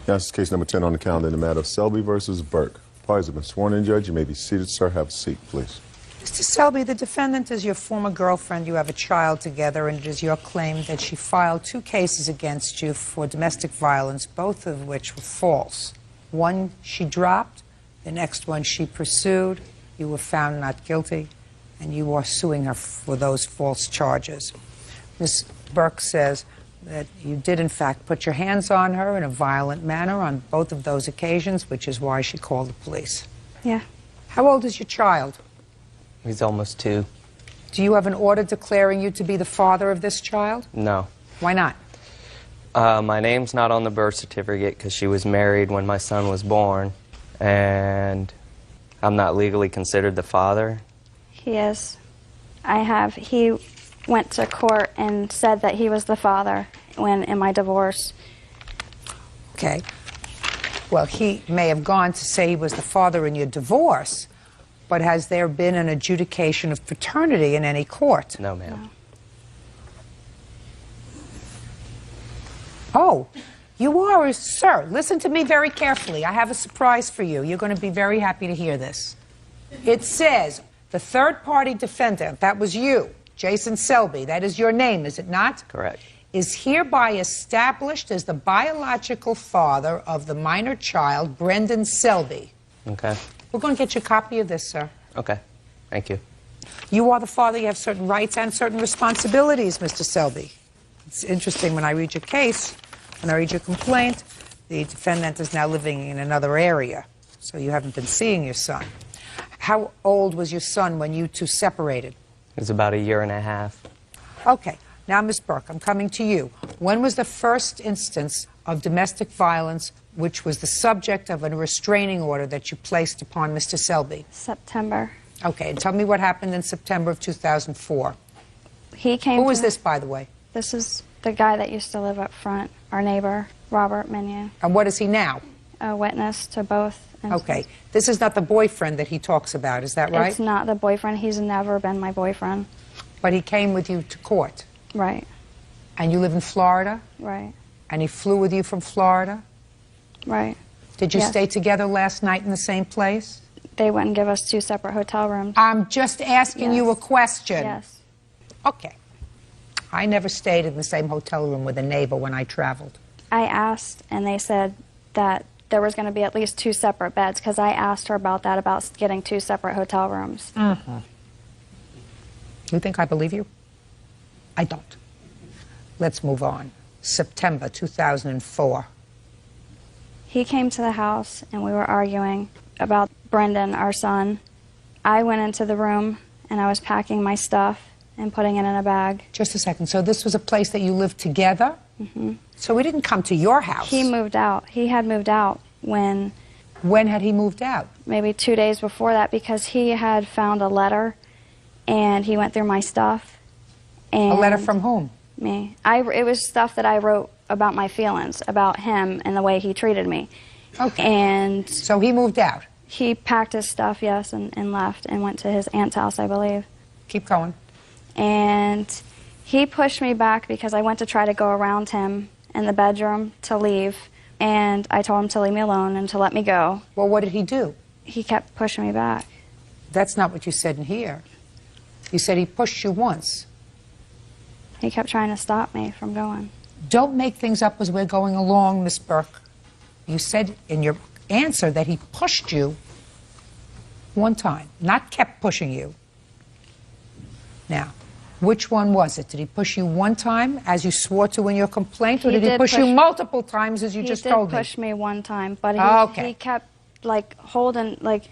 Yes, case number 10 on the calendar in the matter of Selby versus Burke. Parties have been sworn in, Judge. You may be seated, sir. Have a seat, please. Mr. Selby, the defendant is your former girlfriend. You have a child together, and it is your claim that she filed 2 cases against you for domestic violence, both of which were false. One she dropped, the next one she pursued. You were found not guilty, and you are suing her for those false charges. Ms. Burke says that you did, in fact, put your hands on her in a violent manner on both of those occasions, which is why she called the police. Yeah. How old is your child? He's almost 2. Do you have an order declaring you to be the father of this child? No. Why not? My name's not on the birth certificate because she was married when my son was born, and I'm not legally considered the father. He is. He went to court and said that he was the father when in my divorce. Okay. Well, he may have gone to say he was the father in your divorce, but has there been an adjudication of paternity in any court? No, ma'am. No. Oh, you are, sir. Listen to me very carefully. I have a surprise for you. You're going to be very happy to hear this. It says the third-party defendant, that was you, Jason Selby, that is your name, is it not? Correct. Is hereby established as the biological father of the minor child, Brendan Selby. Okay. We're going to get you a copy of this, sir. Okay. Thank you. You are the father. You have certain rights and certain responsibilities, Mr. Selby. It's interesting when I read your case, when I read your complaint, the defendant is now living in another area, so you haven't been seeing your son. How old was your son when you two separated? It was about 1.5 years. Okay. Now, Ms. Burke, I'm coming to you. When was the first instance of domestic violence which was the subject of a restraining order that you placed upon Mr. Selby? September. Okay, and tell me what happened in September of 2004. He came. Who was this, by the way? This is the guy that used to live up front, our neighbor, Robert Menu. And what is he now? A witness to both. Okay. This is not the boyfriend that he talks about, is that right? It's not the boyfriend. He's never been my boyfriend. But he came with you to court? Right. And you live in Florida? Right. And he flew with you from Florida? Right. Did you Yes. stay together last night in the same place? They wouldn't give us 2 separate hotel rooms. I'm just asking you a Yes. question. Yes. Okay. I never stayed in the same hotel room with a neighbor when I traveled. I asked, and they said that there was going to be at least 2 separate beds, because I asked her about that, about getting 2 separate hotel rooms. Mm-hmm. You think I believe you? I don't. Let's move on. September 2004. He came to the house, and we were arguing about Brendan, our son. I went into the room, and I was packing my stuff and putting it in a bag. Just a second. So this was a place that you lived together? Mm-hmm. So he didn't come to your house? He moved out. He had moved out when... When had he moved out? Maybe 2 days before that, because he had found a letter, and he went through my stuff. And A letter from whom? me. It was stuff that I wrote about my feelings, about him and the way he treated me. Okay. And So he moved out? he packed his stuff, yes, and left and went to his aunt's house, I believe. Keep going. And he pushed me back because I went to try to go around him in the bedroom to leave, and I told him to leave me alone and to let me go. Well, what did he do? He kept pushing me back. That's not what you said in here. You said he pushed you once. He kept trying to stop me from going. Don't make things up as we're going along, Miss Burke. You said in your answer that he pushed you one time, not kept pushing you. Now, which one was it? Did he push you one time, as you swore to in your complaint, or He did he did push you push- multiple times, as you just told He me? did push me one time, but Okay. he kept, like, holding, like,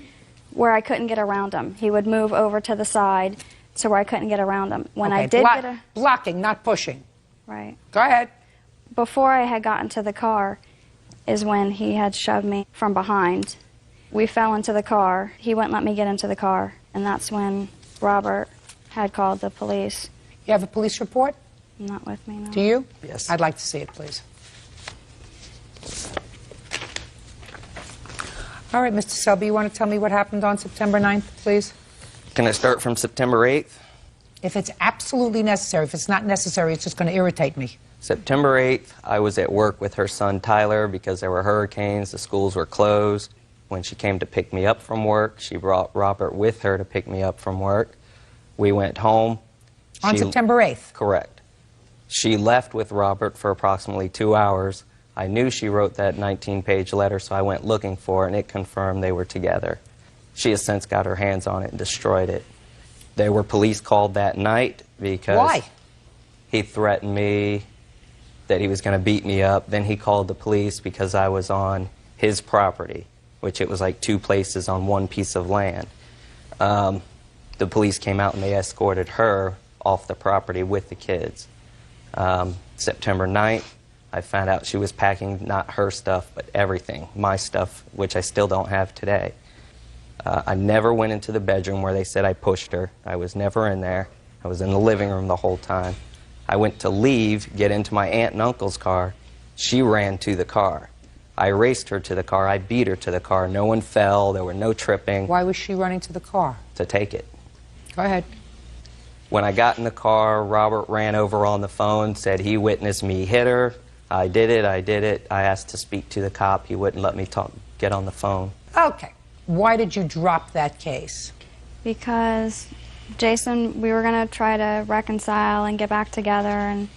where I couldn't get around him. He would move over to the side to where I couldn't get around him. When I did get a... Blocking, not pushing. Right. Go ahead. Before I had gotten to the car is when he had shoved me from behind. We fell into the car. He wouldn't let me get into the car, and that's when Robert had called the police. You have a police report? Not with me, no. Do you? Yes. I'd like to see it, please. All right, Mr. Selby, you want to tell me what happened on September 9th, please? Can I start from September 8th? If it's absolutely necessary. If it's not necessary, it's just going to irritate me. September 8th, I was at work with her son Tyler because there were hurricanes, the schools were closed. When she came to pick me up from work, she brought Robert with her to pick me up from work. We went home. On September 8th? Correct. She left with Robert for approximately 2 hours. I knew she wrote that 19-page letter, so I went looking for it, and it confirmed they were together. She has since got her hands on it and destroyed it. There were police called that night because Why? He threatened me that he was going to beat me up. Then he called the police because I was on his property, which it was like 2 places on 1 piece of land. The police came out and they escorted her off the property with the kids. September 9th, I found out she was packing not her stuff, but everything, my stuff, which I still don't have today. I never went into the bedroom where they said I pushed her. I was never in there. I was in the living room the whole time. I went to leave, get into my aunt and uncle's car. She ran to the car. I raced her to the car. I beat her to the car. No one fell. There were no tripping. Why was she running to the car? To take it. Go ahead. When I got in the car, Robert ran over on the phone, said he witnessed me hit her. I did it, I did it. I asked to speak to the cop. He wouldn't let me get on the phone. Okay. Why did you drop that case? Because Jason, we were going to try to reconcile and get back together, and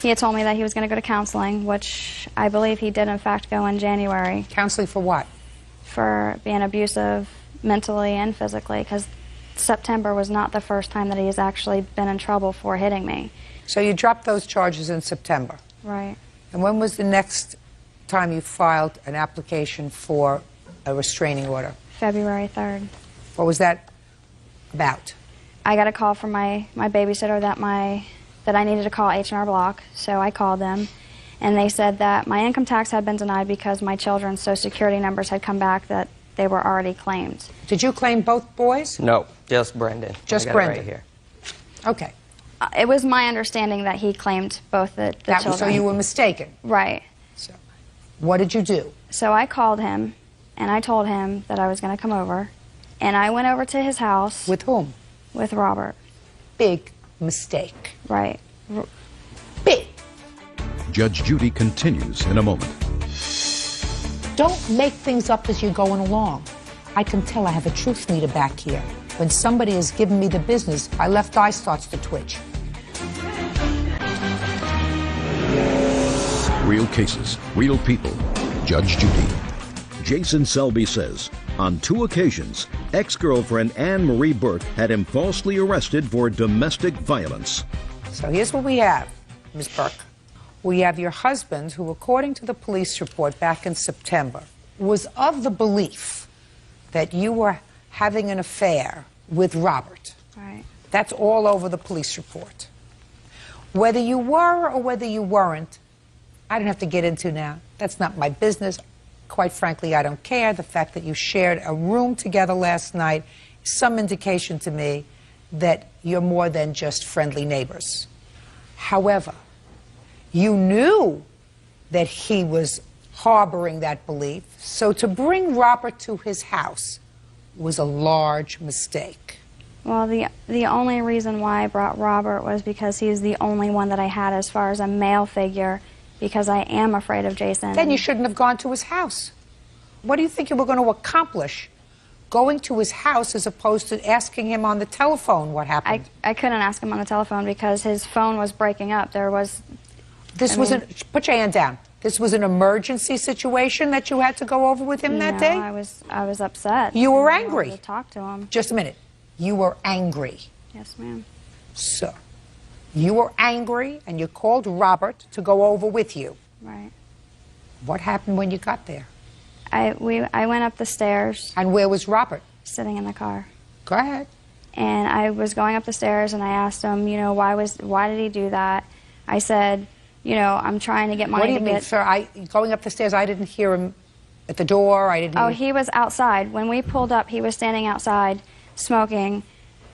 he had told me that he was going to go to counseling, which I believe he did in fact go in January. Counseling for what? For being abusive mentally and physically, because September was not the first time that he has actually been in trouble for hitting me. So you dropped those charges in September. Right. And when was the next time you filed an application for a restraining order? February 3rd. What was that about? I got a call from my babysitter that I needed to call H&R Block, so I called them, and they said that my income tax had been denied because my children's Social Security numbers had come back that they were already claimed. Did you claim both boys? No, just Brendan. Just I got Brendan. it right here. Okay. It was my understanding that he claimed both the children. So you were mistaken. Right. So, what did you do? So I called him, and I told him that I was going to come over, and I went over to his house. With whom? With Robert. Big mistake. Right. Big. Judge Judy continues in a moment. Don't make things up as you're going along. I can tell I have a truth meter back here. When somebody has given me the business, my left eye starts to twitch. Real cases, real people. Judge Judy. Jason Selby says, on 2 occasions, ex-girlfriend Anne Marie Burke had him falsely arrested for domestic violence. So here's what we have, Ms. Burke. We have your husband, who, according to the police report back in September, was of the belief that you were having an affair with Robert. Right. That's all over the police report. Whether you were or whether you weren't, I don't have to get into now. That's not my business. Quite frankly, I don't care. The fact that you shared a room together last night is some indication to me that you're more than just friendly neighbors. However, you knew that he was harboring that belief, so to bring Robert to his house was a large mistake. Well, the only reason why I brought Robert was because he's the only one that I had as far as a male figure, because I am afraid of Jason. Then you shouldn't have gone to his house. What do you think you were going to accomplish going to his house as opposed to asking him on the telephone what happened? I couldn't ask him on the telephone because his phone was breaking up. There was... Put your hand down. This was an emergency situation that you had to go over with him that day? I was upset. You were I wanted angry. to talk to him. Just a minute. You were angry. Yes, ma'am. So, you were angry and you called Robert to go over with you. Right. What happened when you got there? I went up the stairs. And where was Robert? Sitting in the car. Go ahead. And I was going up the stairs and I asked him, you know, why did he do that? I said, you know, I'm trying to get money What do you to mean, get... sir? Going up the stairs, I didn't hear him at the door. I didn't. Oh, he was outside. When we pulled up, he was standing outside smoking,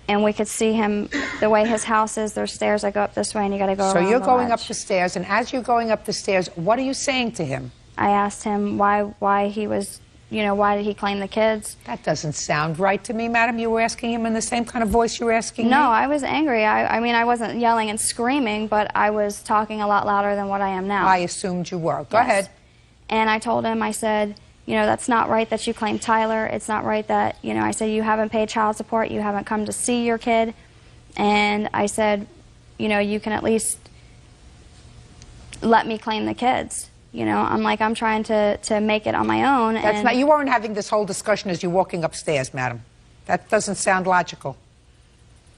and we could see him the way his house is. There's stairs that go up this way, and you got to go around So you're the going up ledge. the stairs, and as you're going up the stairs, what are you saying to him? I asked him why he was why did he claim the kids? That doesn't sound right to me, madam. You were asking him in the same kind of voice you were asking me? No, I was angry. I mean, I wasn't yelling and screaming, but I was talking a lot louder than what I am now. I assumed you were. Go Yes. ahead. And I told him, I said, that's not right that you claim Tyler. It's not right that, I said, you haven't paid child support. You haven't come to see your kid. And I said, you can at least let me claim the kids. I'm trying to make it on my own. That's not, you weren't having this whole discussion as you're walking upstairs, madam. That doesn't sound logical.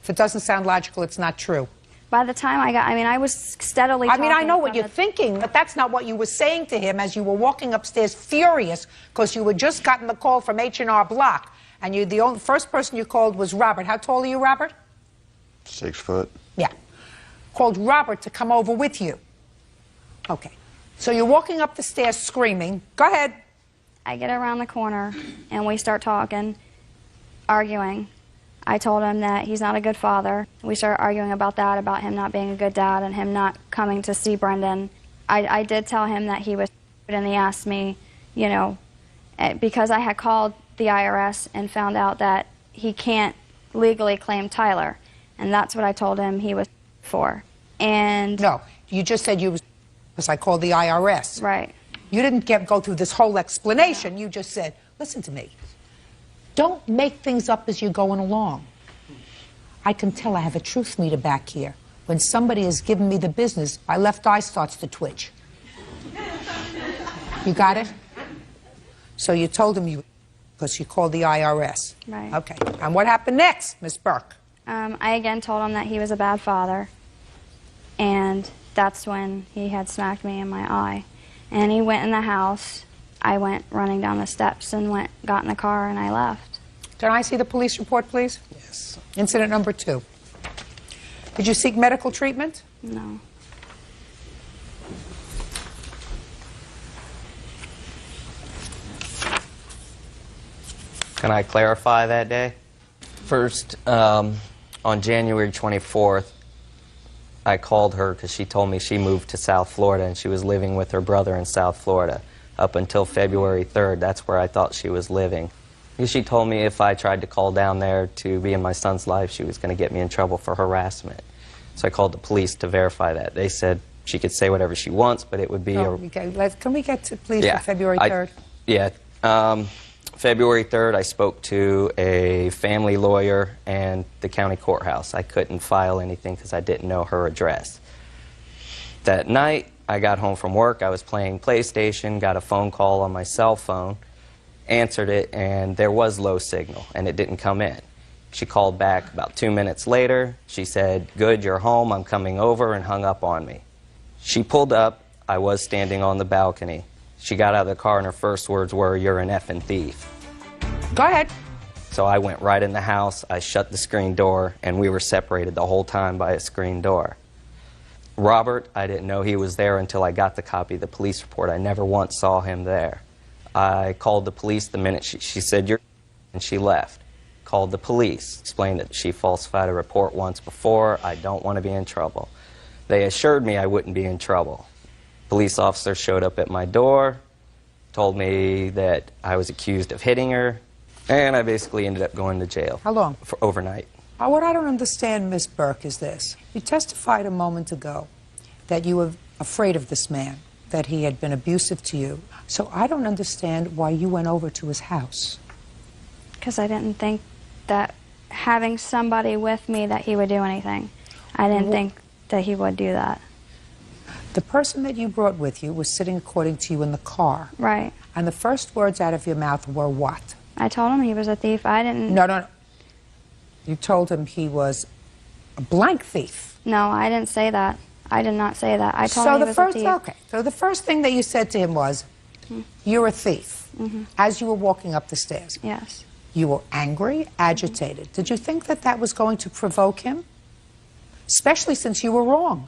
If it doesn't sound logical, it's not true. By the time I was steadily talking. I know what from you're thinking, but that's not what you were saying to him as you were walking upstairs furious because you had just gotten the call from H&R Block, and the first person you called was Robert. How tall are you, Robert? 6 foot. Yeah. Called Robert to come over with you. Okay. So you're walking up the stairs screaming. Go ahead. I get around the corner, and we start talking, arguing. I told him that he's not a good father. We started arguing about that, about him not being a good dad and him not coming to see Brendan. I did tell him that he was, and he asked me, because I had called the IRS and found out that he can't legally claim Tyler. And that's what I told him he was for. And no, you just said you was, because I called the IRS. Right. You didn't go through this whole explanation. You just said, listen to me. Don't make things up as you're going along. I can tell I have a truth meter back here. When somebody has given me the business, my left eye starts to twitch. You got it? So you told him because you called the IRS. Right. Okay. And what happened next, Miss Burke? I again told him that he was a bad father. And that's when he had smacked me in my eye. And he went in the house. I went running down the steps and got in the car, and I left. Can I see the police report, please? Yes. Incident number 2. Did you seek medical treatment? No. Can I clarify that day? First, on January 24th, I called her because she told me she moved to South Florida and she was living with her brother in South Florida. Up until February 3rd, that's where I thought she was living. She told me if I tried to call down there to be in my son's life, she was going to get me in trouble for harassment. So I called the police to verify that. They said she could say whatever she wants, but it would be Can we get to, please, to February 3rd? February 3rd, I spoke to a family lawyer and the county courthouse. I couldn't file anything because I didn't know her address. That night, I got home from work. I was playing PlayStation, got a phone call on my cell phone, answered it, and there was low signal, and it didn't come in. She called back about 2 minutes later. She said, "Good, you're home, I'm coming over," and hung up on me. She pulled up. I was standing on the balcony. She got out of the car, and her first words were, "You're an effing thief." Go ahead. So I went right in the house. I shut the screen door, and we were separated the whole time by a screen door. Robert, I didn't know he was there until I got the copy of the police report. I never once saw him there. I called the police the minute she said, "You're," and she left. Called the police, explained that she falsified a report once before. I don't want to be in trouble. They assured me I wouldn't be in trouble. Police officer showed up at my door, told me that I was accused of hitting her, and I basically ended up going to jail. How long? For overnight. What I don't understand, Miss Burke, is this. You testified a moment ago that you were afraid of this man, that he had been abusive to you. So I don't understand why you went over to his house. Because I didn't think that having somebody with me that he would do anything. I didn't think that he would do that. The person that you brought with you was sitting, according to you, in the car. Right. And the first words out of your mouth were what? I told him he was a thief. I didn't... No. You told him he was a blank thief. No, I didn't say that. I did not say that. I told him he was a thief. Okay. So the first thing that you said to him was, "You're a thief," as you were walking up the stairs. Yes. You were angry, agitated. Did you think that that was going to provoke him? Especially since you were wrong.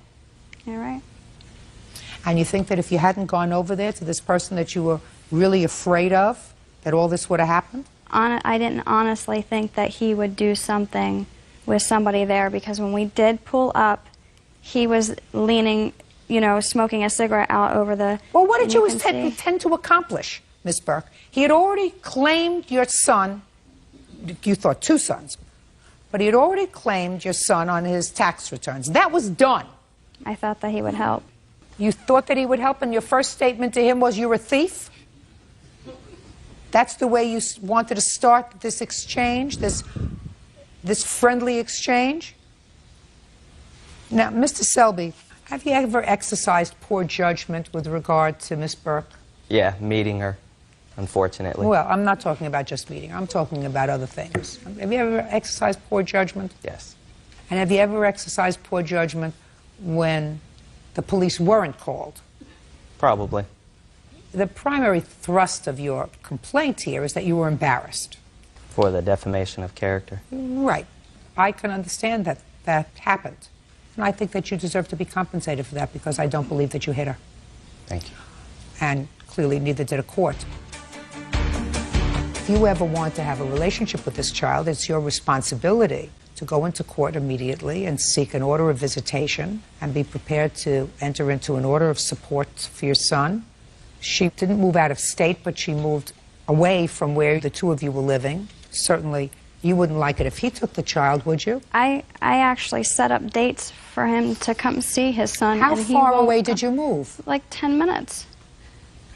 You're right. And you think that if you hadn't gone over there to this person that you were really afraid of, that all this would have happened? I didn't honestly think that he would do something with somebody there, because when we did pull up, he was leaning, smoking a cigarette out over the... Well, what did you intend to accomplish? Miss Burke. He had already claimed your son, you thought 2 sons, but he had already claimed your son on his tax returns. That was done. I thought that he would help. You thought that he would help, and your first statement to him was, you're a thief? That's the way you wanted to start this exchange, this friendly exchange? Now, Mr. Selby, have you ever exercised poor judgment with regard to Miss Burke? Yeah, meeting her, unfortunately. Well, I'm not talking about just meeting her. I'm talking about other things. Have you ever exercised poor judgment? Yes. And have you ever exercised poor judgment when the police weren't called? Probably. The primary thrust of your complaint here is that you were embarrassed. For the defamation of character. Right. I can understand that that happened. And I think that you deserve to be compensated for that, because I don't believe that you hit her. Thank you. And clearly neither did a court. If you ever want to have a relationship with this child, it's your responsibility to go into court immediately and seek an order of visitation and be prepared to enter into an order of support for your son. She didn't move out of state, but she moved away from where the 2 of you were living. Certainly, you wouldn't like it if he took the child, would you? I actually set up dates for him to come see his son. How and he far won't away come. did you move? Like 10 minutes.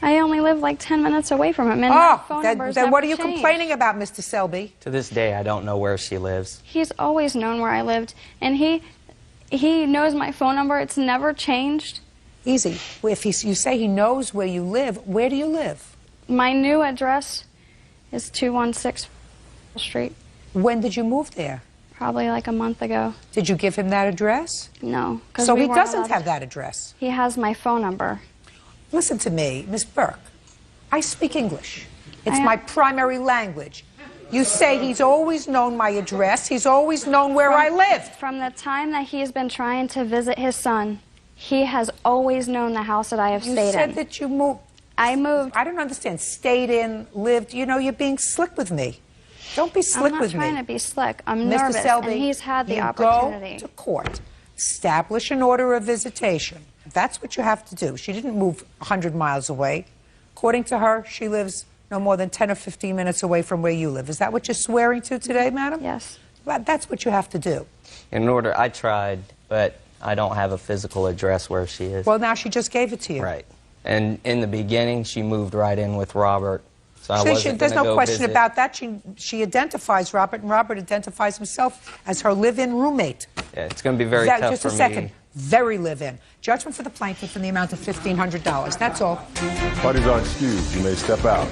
I only live like 10 minutes away from him, and my phone number is then what are you never changed. complaining about, Mr. Selby? To this day, I don't know where she lives. He's always known where I lived, and he knows my phone number. It's never changed. Easy. If you say he knows where you live, where do you live? My new address is 216 Street. When did you move there? Probably like a month ago. Did you give him that address? No. 'cause So we he weren't doesn't allowed have to- that address. He has my phone number. Listen to me, Miss Burke. I speak English. It's I- my primary language. You say he's always known my address. He's always known where I lived. From the time that he's been trying to visit his son, he has always known the house that I have You stayed said in. that you moved. I moved. I don't understand. Stayed in, lived. You know, you're being slick with me. Don't be slick I'm with not me. trying to be slick. I'm Mr. nervous, Selby, and he's had the you opportunity. go to court, establish an order of visitation. That's what you have to do. She didn't move 100 miles away. According to her, she lives no more than 10 or 15 minutes away from where you live. Is that what you're swearing to today, madam? Yes. Well, that's what you have to do. In order, I tried, but I don't have a physical address where she is. Well, now she just gave it to you. Right. And in the beginning, she moved right in with Robert. So I wasn't There's gonna no go question visit. about that. She identifies Robert, and Robert identifies himself as her live-in roommate. Yeah, it's going to be very That- tough just for a second. me. Very live-in. Judgment for the plaintiff in the amount of $1,500. That's all. Parties are excused. You may step out.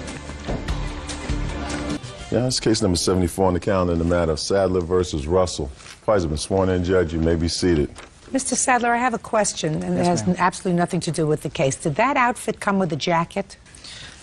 Yeah, it's case number 74 on the calendar in the matter of Sadler versus Russell. Parties have been sworn in, Judge. You may be seated. Mr. Sadler, I have a question, and it has absolutely nothing to do with the case. Did that outfit come with a jacket?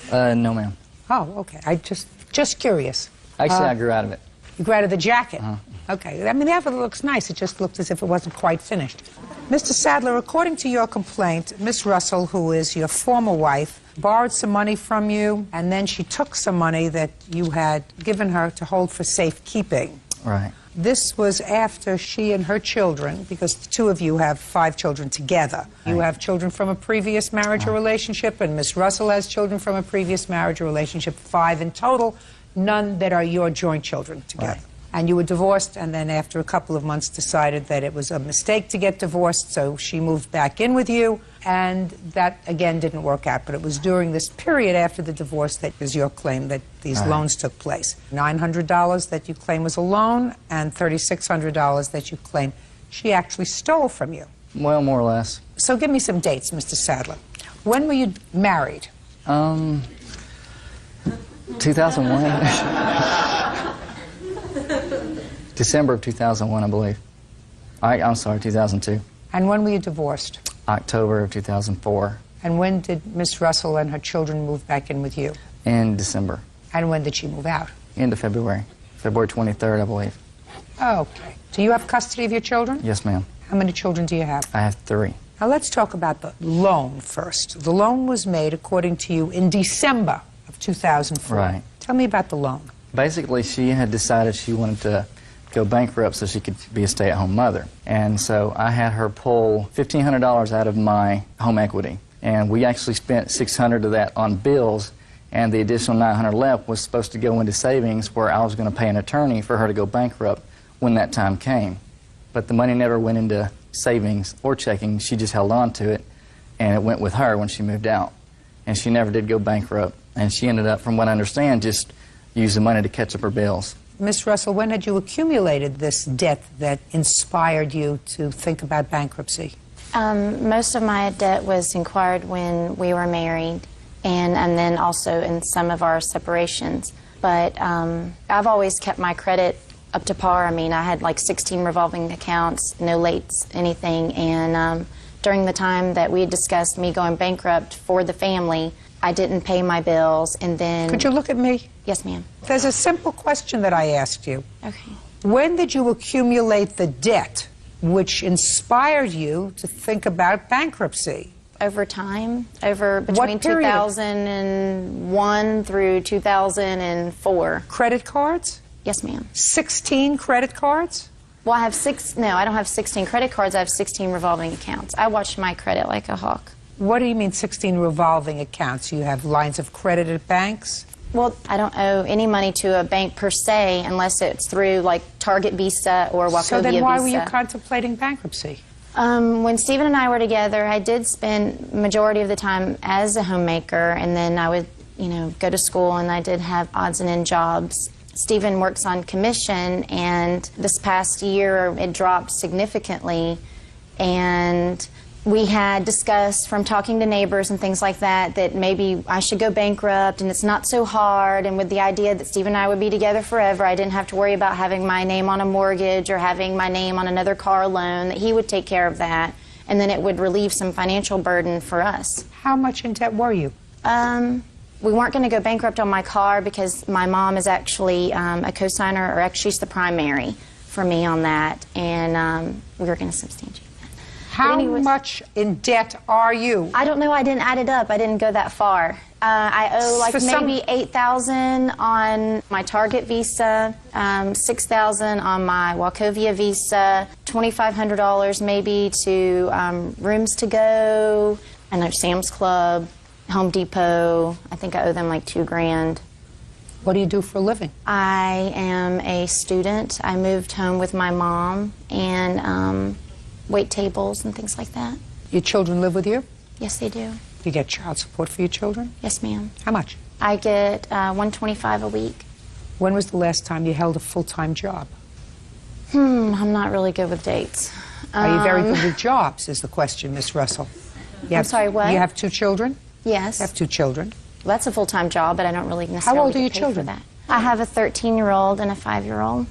No, ma'am. Oh, okay. I just curious. Actually, I grew out of it. You grew out of the jacket? Okay. I mean, the outfit looks nice. It just looked as if it wasn't quite finished. Mr. Sadler, according to your complaint, Miss Russell, who is your former wife, borrowed some money from you, and then she took some money that you had given her to hold for safekeeping. Right. This was after she and her children, because the 2 of you have 5 children together. You have children from a previous marriage or relationship, and Miss Russell has children from a previous marriage or relationship, 5 in total, none that are your joint children together. Right. And you were divorced, and then after a couple of months decided that it was a mistake to get divorced, so she moved back in with you, and that, again, didn't work out. But it was during this period after the divorce that is your claim that these loans took place. $900 that you claim was a loan, and $3,600 that you claim she actually stole from you. Well, more or less. So give me some dates, Mr. Sadler. When were you married? 2001. December of 2001, I believe. I'm sorry, 2002. And when were you divorced? October of 2004. And when did Miss Russell and her children move back in with you? In December. And when did she move out? End of February. February 23rd, I believe. Okay. Do you have custody of your children? Yes, ma'am. How many children do you have? I have 3. Now let's talk about the loan first. The loan was made, according to you, in December of 2004. Right. Tell me about the loan. Basically, she had decided she wanted to go bankrupt so she could be a stay-at-home mother. And so I had her pull $1,500 out of my home equity. And we actually spent $600 of that on bills and the additional $900 left was supposed to go into savings where I was going to pay an attorney for her to go bankrupt when that time came. But the money never went into savings or checking. She just held on to it, and it went with her when she moved out. And she never did go bankrupt. And she ended up, from what I understand, just using money to catch up her bills. Miss Russell, when had you accumulated this debt that inspired you to think about bankruptcy? Most of my debt was acquired when we were married, and then also in some of our separations. But I've always kept my credit up to par. I mean, I had like 16 revolving accounts, no lates, anything. And during the time that we had discussed me going bankrupt for the family, I didn't pay my bills, and then... Could you look at me? Yes, ma'am. There's a simple question that I asked you. Okay. When did you accumulate the debt which inspired you to think about bankruptcy? Over time, between 2001 through 2004. Credit cards? Yes, ma'am. 16 credit cards? Well, I don't have 16 credit cards. I have 16 revolving accounts. I watch my credit like a hawk. What do you mean 16 revolving accounts? You have lines of credit at banks? Well, I don't owe any money to a bank per se unless it's through like Target Visa or Wachovia Visa. So then why were you contemplating bankruptcy? When Stephen and I were together, I did spend majority of the time as a homemaker, and then I would, go to school, and I did have odds and end jobs. Stephen works on commission, and this past year it dropped significantly, and we had discussed from talking to neighbors and things like that maybe I should go bankrupt and it's not so hard, and with the idea that Steve and I would be together forever, I didn't have to worry about having my name on a mortgage or having my name on another car loan, that he would take care of that, and then it would relieve some financial burden for us. How much in debt were you? We weren't going to go bankrupt on my car because my mom is actually a co-signer, or actually she's the primary for me on that, and we were going to substantiate. How much in debt are you? I don't know. I didn't add it up. I didn't go that far. I owe like maybe $8,000 on my Target Visa, $6,000 on my Wachovia Visa, $2,500 maybe to Rooms to Go, and there's Sam's Club, Home Depot. I think I owe them like $2,000. What do you do for a living? I am a student. I moved home with my mom and wait tables and things like that. Your children live with you? Yes, they do. You get child support for your children? Yes, ma'am. How much? I get $125 a week. When was the last time you held a full-time job? I'm not really good with dates. Are you very good with jobs, is the question, Miss Russell. I'm sorry, what? You have 2 children? Yes. You have 2 children. Well, that's a full-time job, but I don't really necessarily How old are your get paid children? for that. I have a 13-year-old and a 5-year-old.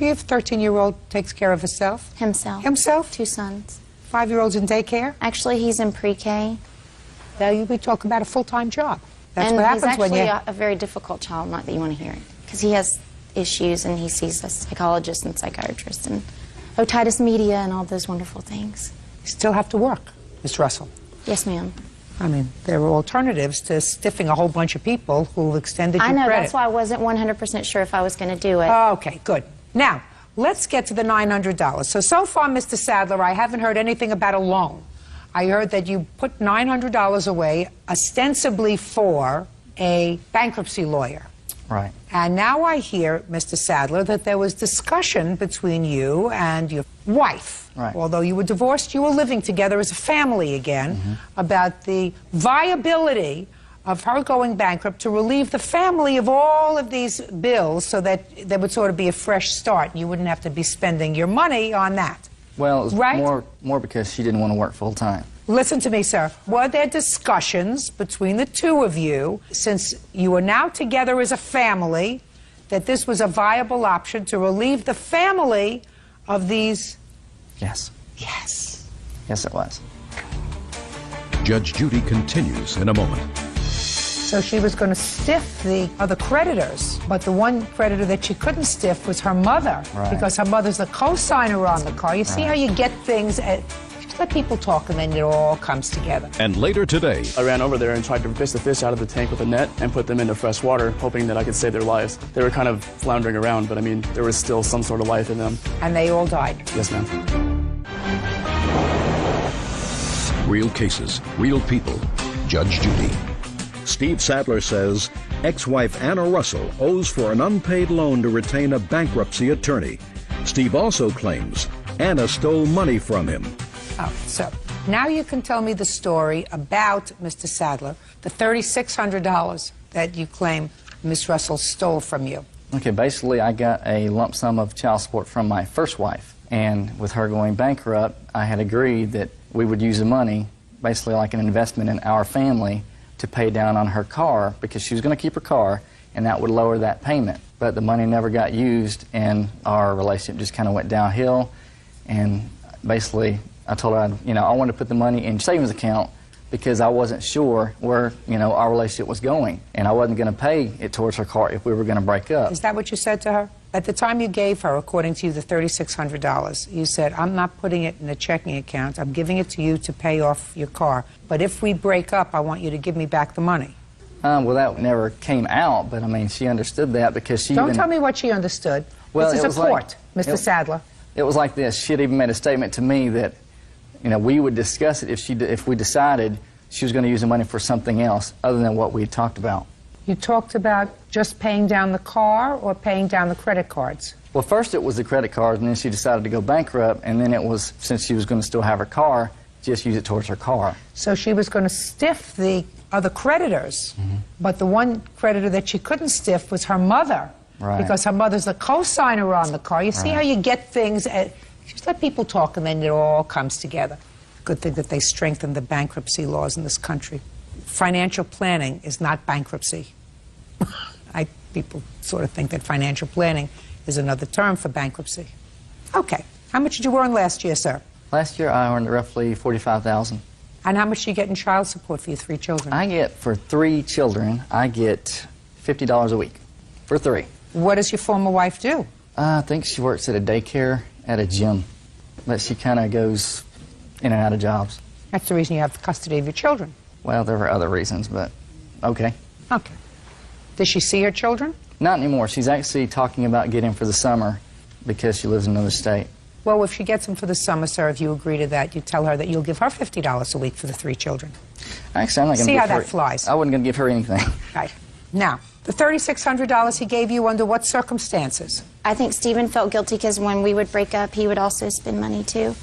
Your 13-year-old takes care of herself? Himself. Himself? 2 sons. 5-year-old's in daycare? Actually, he's in pre-K. Now we talk about a full-time job. That's and what happens he's actually when you... a very difficult child, not that you want to hear it, because he has issues and he sees a psychologist and psychiatrist and otitis media and all those wonderful things. You still have to work, Miss Russell. Yes, ma'am. I mean, there are alternatives to stiffing a whole bunch of people who extended your I know, credit. that's why I wasn't 100% sure if I was going to do it. Okay, good. Now, let's get to the $900. So far, Mr. Sadler, I haven't heard anything about a loan. I heard that you put $900 away ostensibly for a bankruptcy lawyer. Right. And now I hear, Mr. Sadler, that there was discussion between you and your wife. Right. Although you were divorced, you were living together as a family again, about the viability of her going bankrupt to relieve the family of all of these bills so that there would sort of be a fresh start. You wouldn't have to be spending your money on that. Well, it was Right? more because she didn't want to work full time. Listen to me, sir. Were there discussions between the two of you, since you are now together as a family, that this was a viable option to relieve the family of these? Yes. Yes. Yes, it was. Judge Judy continues in a moment. So she was going to stiff the other creditors, but the one creditor that she couldn't stiff was her mother, Right. because her mother's the co-signer on the car. You see how you get things, just let people talk and then it all comes together. And later today, I ran over there and tried to fish the fish out of the tank with a net and put them into fresh water, hoping that I could save their lives. They were kind of floundering around, but I mean, there was still some sort of life in them. And they all died. Yes, ma'am. real cases, real people. Judge Judy. Steve Sadler says ex-wife Anna Russell owes for an unpaid loan to retain a bankruptcy attorney. Steve also claims Anna stole money from him. Oh, so now you can tell me the story about Mr. Sadler, the $3,600 that you claim Miss Russell stole from you. Okay, basically I got a lump sum of child support from my first wife, and with her going bankrupt, I had agreed that we would use the money, basically like an investment in our family, to pay down on her car, because she was going to keep her car, and that would lower that payment. But the money never got used, and our relationship just kind of went downhill. And basically, I told her, I wanted to put the money in savings account because I wasn't sure where, our relationship was going, and I wasn't going to pay it towards her car if we were going to break up. Is that what you said to her? At the time you gave her, according to you, the $3,600, you said, I'm not putting it in a checking account. I'm giving it to you to pay off your car. But if we break up, I want you to give me back the money. Well, that never came out, but, she understood that because she Don't tell me what she understood. Well, this is a court, like, Mr. Sadler. It was like this. She had even made a statement to me that, we would discuss it if we decided she was going to use the money for something else other than what we talked about. You talked about just paying down the car or paying down the credit cards? Well, first it was the credit cards, and then she decided to go bankrupt, and then it was, since she was going to still have her car, just use it towards her car. So she was going to stiff the other creditors, but the one creditor that she couldn't stiff was her mother, because her mother's the co-signer on the car. You see how you get things, just let people talk and then it all comes together. Good thing that they strengthened the bankruptcy laws in this country. Financial planning is not bankruptcy. People sort of think that financial planning is another term for bankruptcy. Okay. How much did you earn last year, sir? Last year I earned roughly $45,000. And how much do you get in child support for your 3 children? I get, for 3 children, I get $50 a week. For 3. What does your former wife do? I think she works at a daycare at a gym. But she kind of goes in and out of jobs. That's the reason you have custody of your children. Well, there were other reasons, but okay. Okay. Does she see her children? Not anymore. She's actually talking about getting for the summer because she lives in another state. Well, if she gets them for the summer, sir, if you agree to that, you tell her that you'll give her $50 a week for the 3 children. Actually, I'm not going to see give how her... that flies. I wasn't going to give her anything. Right. Now, the $3,600 he gave you, under what circumstances? I think Stephen felt guilty because when we would break up, he would also spend money too.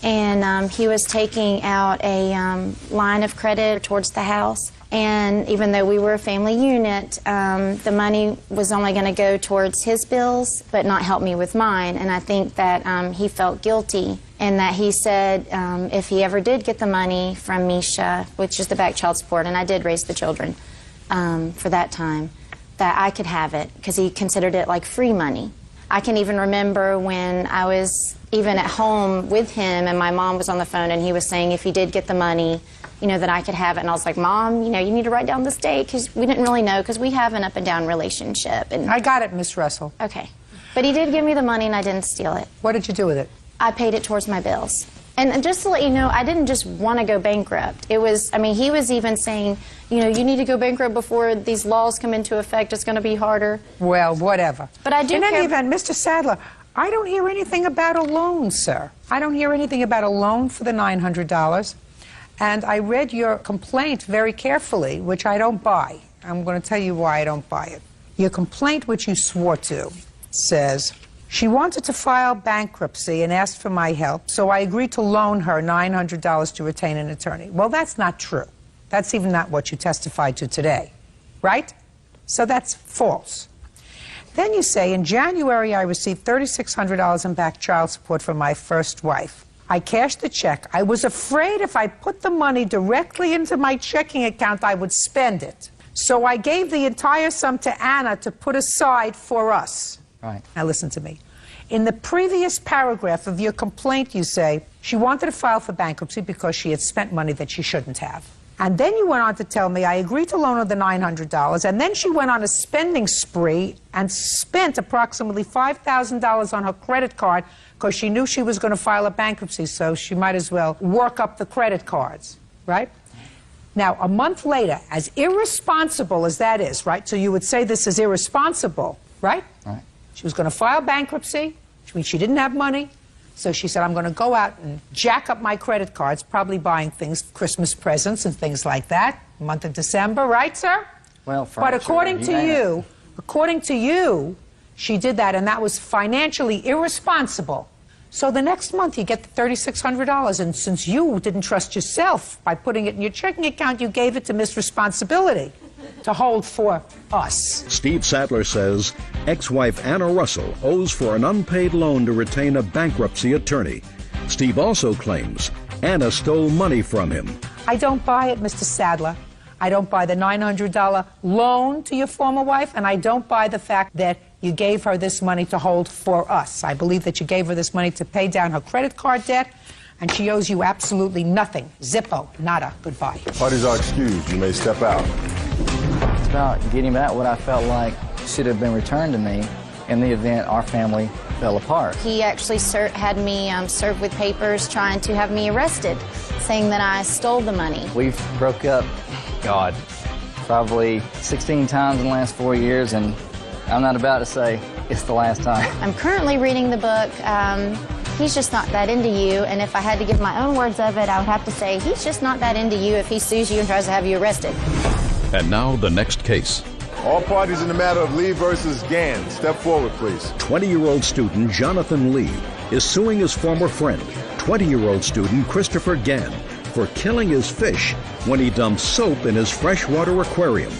And he was taking out a line of credit towards the house. And even though we were a family unit, the money was only going to go towards his bills, but not help me with mine. And I think that he felt guilty, and that he said if he ever did get the money from Misha, which is the back child support, and I did raise the children for that time, that I could have it, because he considered it like free money. I can even remember when I was even at home with him and my mom was on the phone and he was saying if he did get the money, that I could have it. And I was like, Mom, you need to write down this date, because we didn't really know, because we have an up and down relationship. And I got it, Miss Russell. Okay. But he did give me the money and I didn't steal it. What did you do with it? I paid it towards my bills. And just to let you know, I didn't just want to go bankrupt. It was, he was even saying, you need to go bankrupt before these laws come into effect. It's going to be harder. Well, whatever. But I do In care... any event, Mr. Sadler, I don't hear anything about a loan, sir. I don't hear anything about a loan for the $900. And I read your complaint very carefully, which I don't buy. I'm going to tell you why I don't buy it. Your complaint, which you swore to, says, she wanted to file bankruptcy and asked for my help, so I agreed to loan her $900 to retain an attorney. Well, that's not true. That's even not what you testified to today, right? So that's false. Then you say, in January, I received $3,600 in back child support from my first wife. I cashed the check. I was afraid if I put the money directly into my checking account, I would spend it. So I gave the entire sum to Anna to put aside for us. Right. Now listen to me. In the previous paragraph of your complaint, you say she wanted to file for bankruptcy because she had spent money that she shouldn't have. And then you went on to tell me I agreed to loan her the $900, and then she went on a spending spree and spent approximately $5,000 on her credit card because she knew she was going to file a bankruptcy, so she might as well work up the credit cards, right? Now, a month later, as irresponsible as that is, right? So you would say this is irresponsible, right? Right. She was going to file bankruptcy, which means she didn't have money. So she said, I'm going to go out and jack up my credit cards, probably buying things, Christmas presents and things like that. Month of December, right, sir? Well, But according to you, she did that, and that was financially irresponsible. So the next month you get the $3,600, and since you didn't trust yourself by putting it in your checking account, you gave it to Miss Responsibility to hold for us. Steve Sadler says ex-wife Anna Russell owes for an unpaid loan to retain a bankruptcy attorney. Steve also claims Anna stole money from him. I don't buy it, Mr. Sadler. I don't buy the $900 loan to your former wife, and I don't buy the fact that you gave her this money to hold for us. I believe that you gave her this money to pay down her credit card debt, and she owes you absolutely nothing. Zippo, nada, goodbye. Parties are excused. You may step out. It's about getting back what I felt like should have been returned to me in the event our family fell apart. He actually had me served with papers trying to have me arrested, saying that I stole the money. We've broke up, God, probably 16 times in the last 4 years, and I'm not about to say it's the last time. I'm currently reading the book, He's Just Not That Into You, and if I had to give my own words of it, I would have to say he's just not that into you if he sues you and tries to have you arrested. And now the next case. All parties in the matter of Lee versus Gann, step forward, please. 20-year-old student Jonathan Lee is suing his former friend, 20-year-old student Christopher Gann, for killing his fish when he dumped soap in his freshwater aquarium.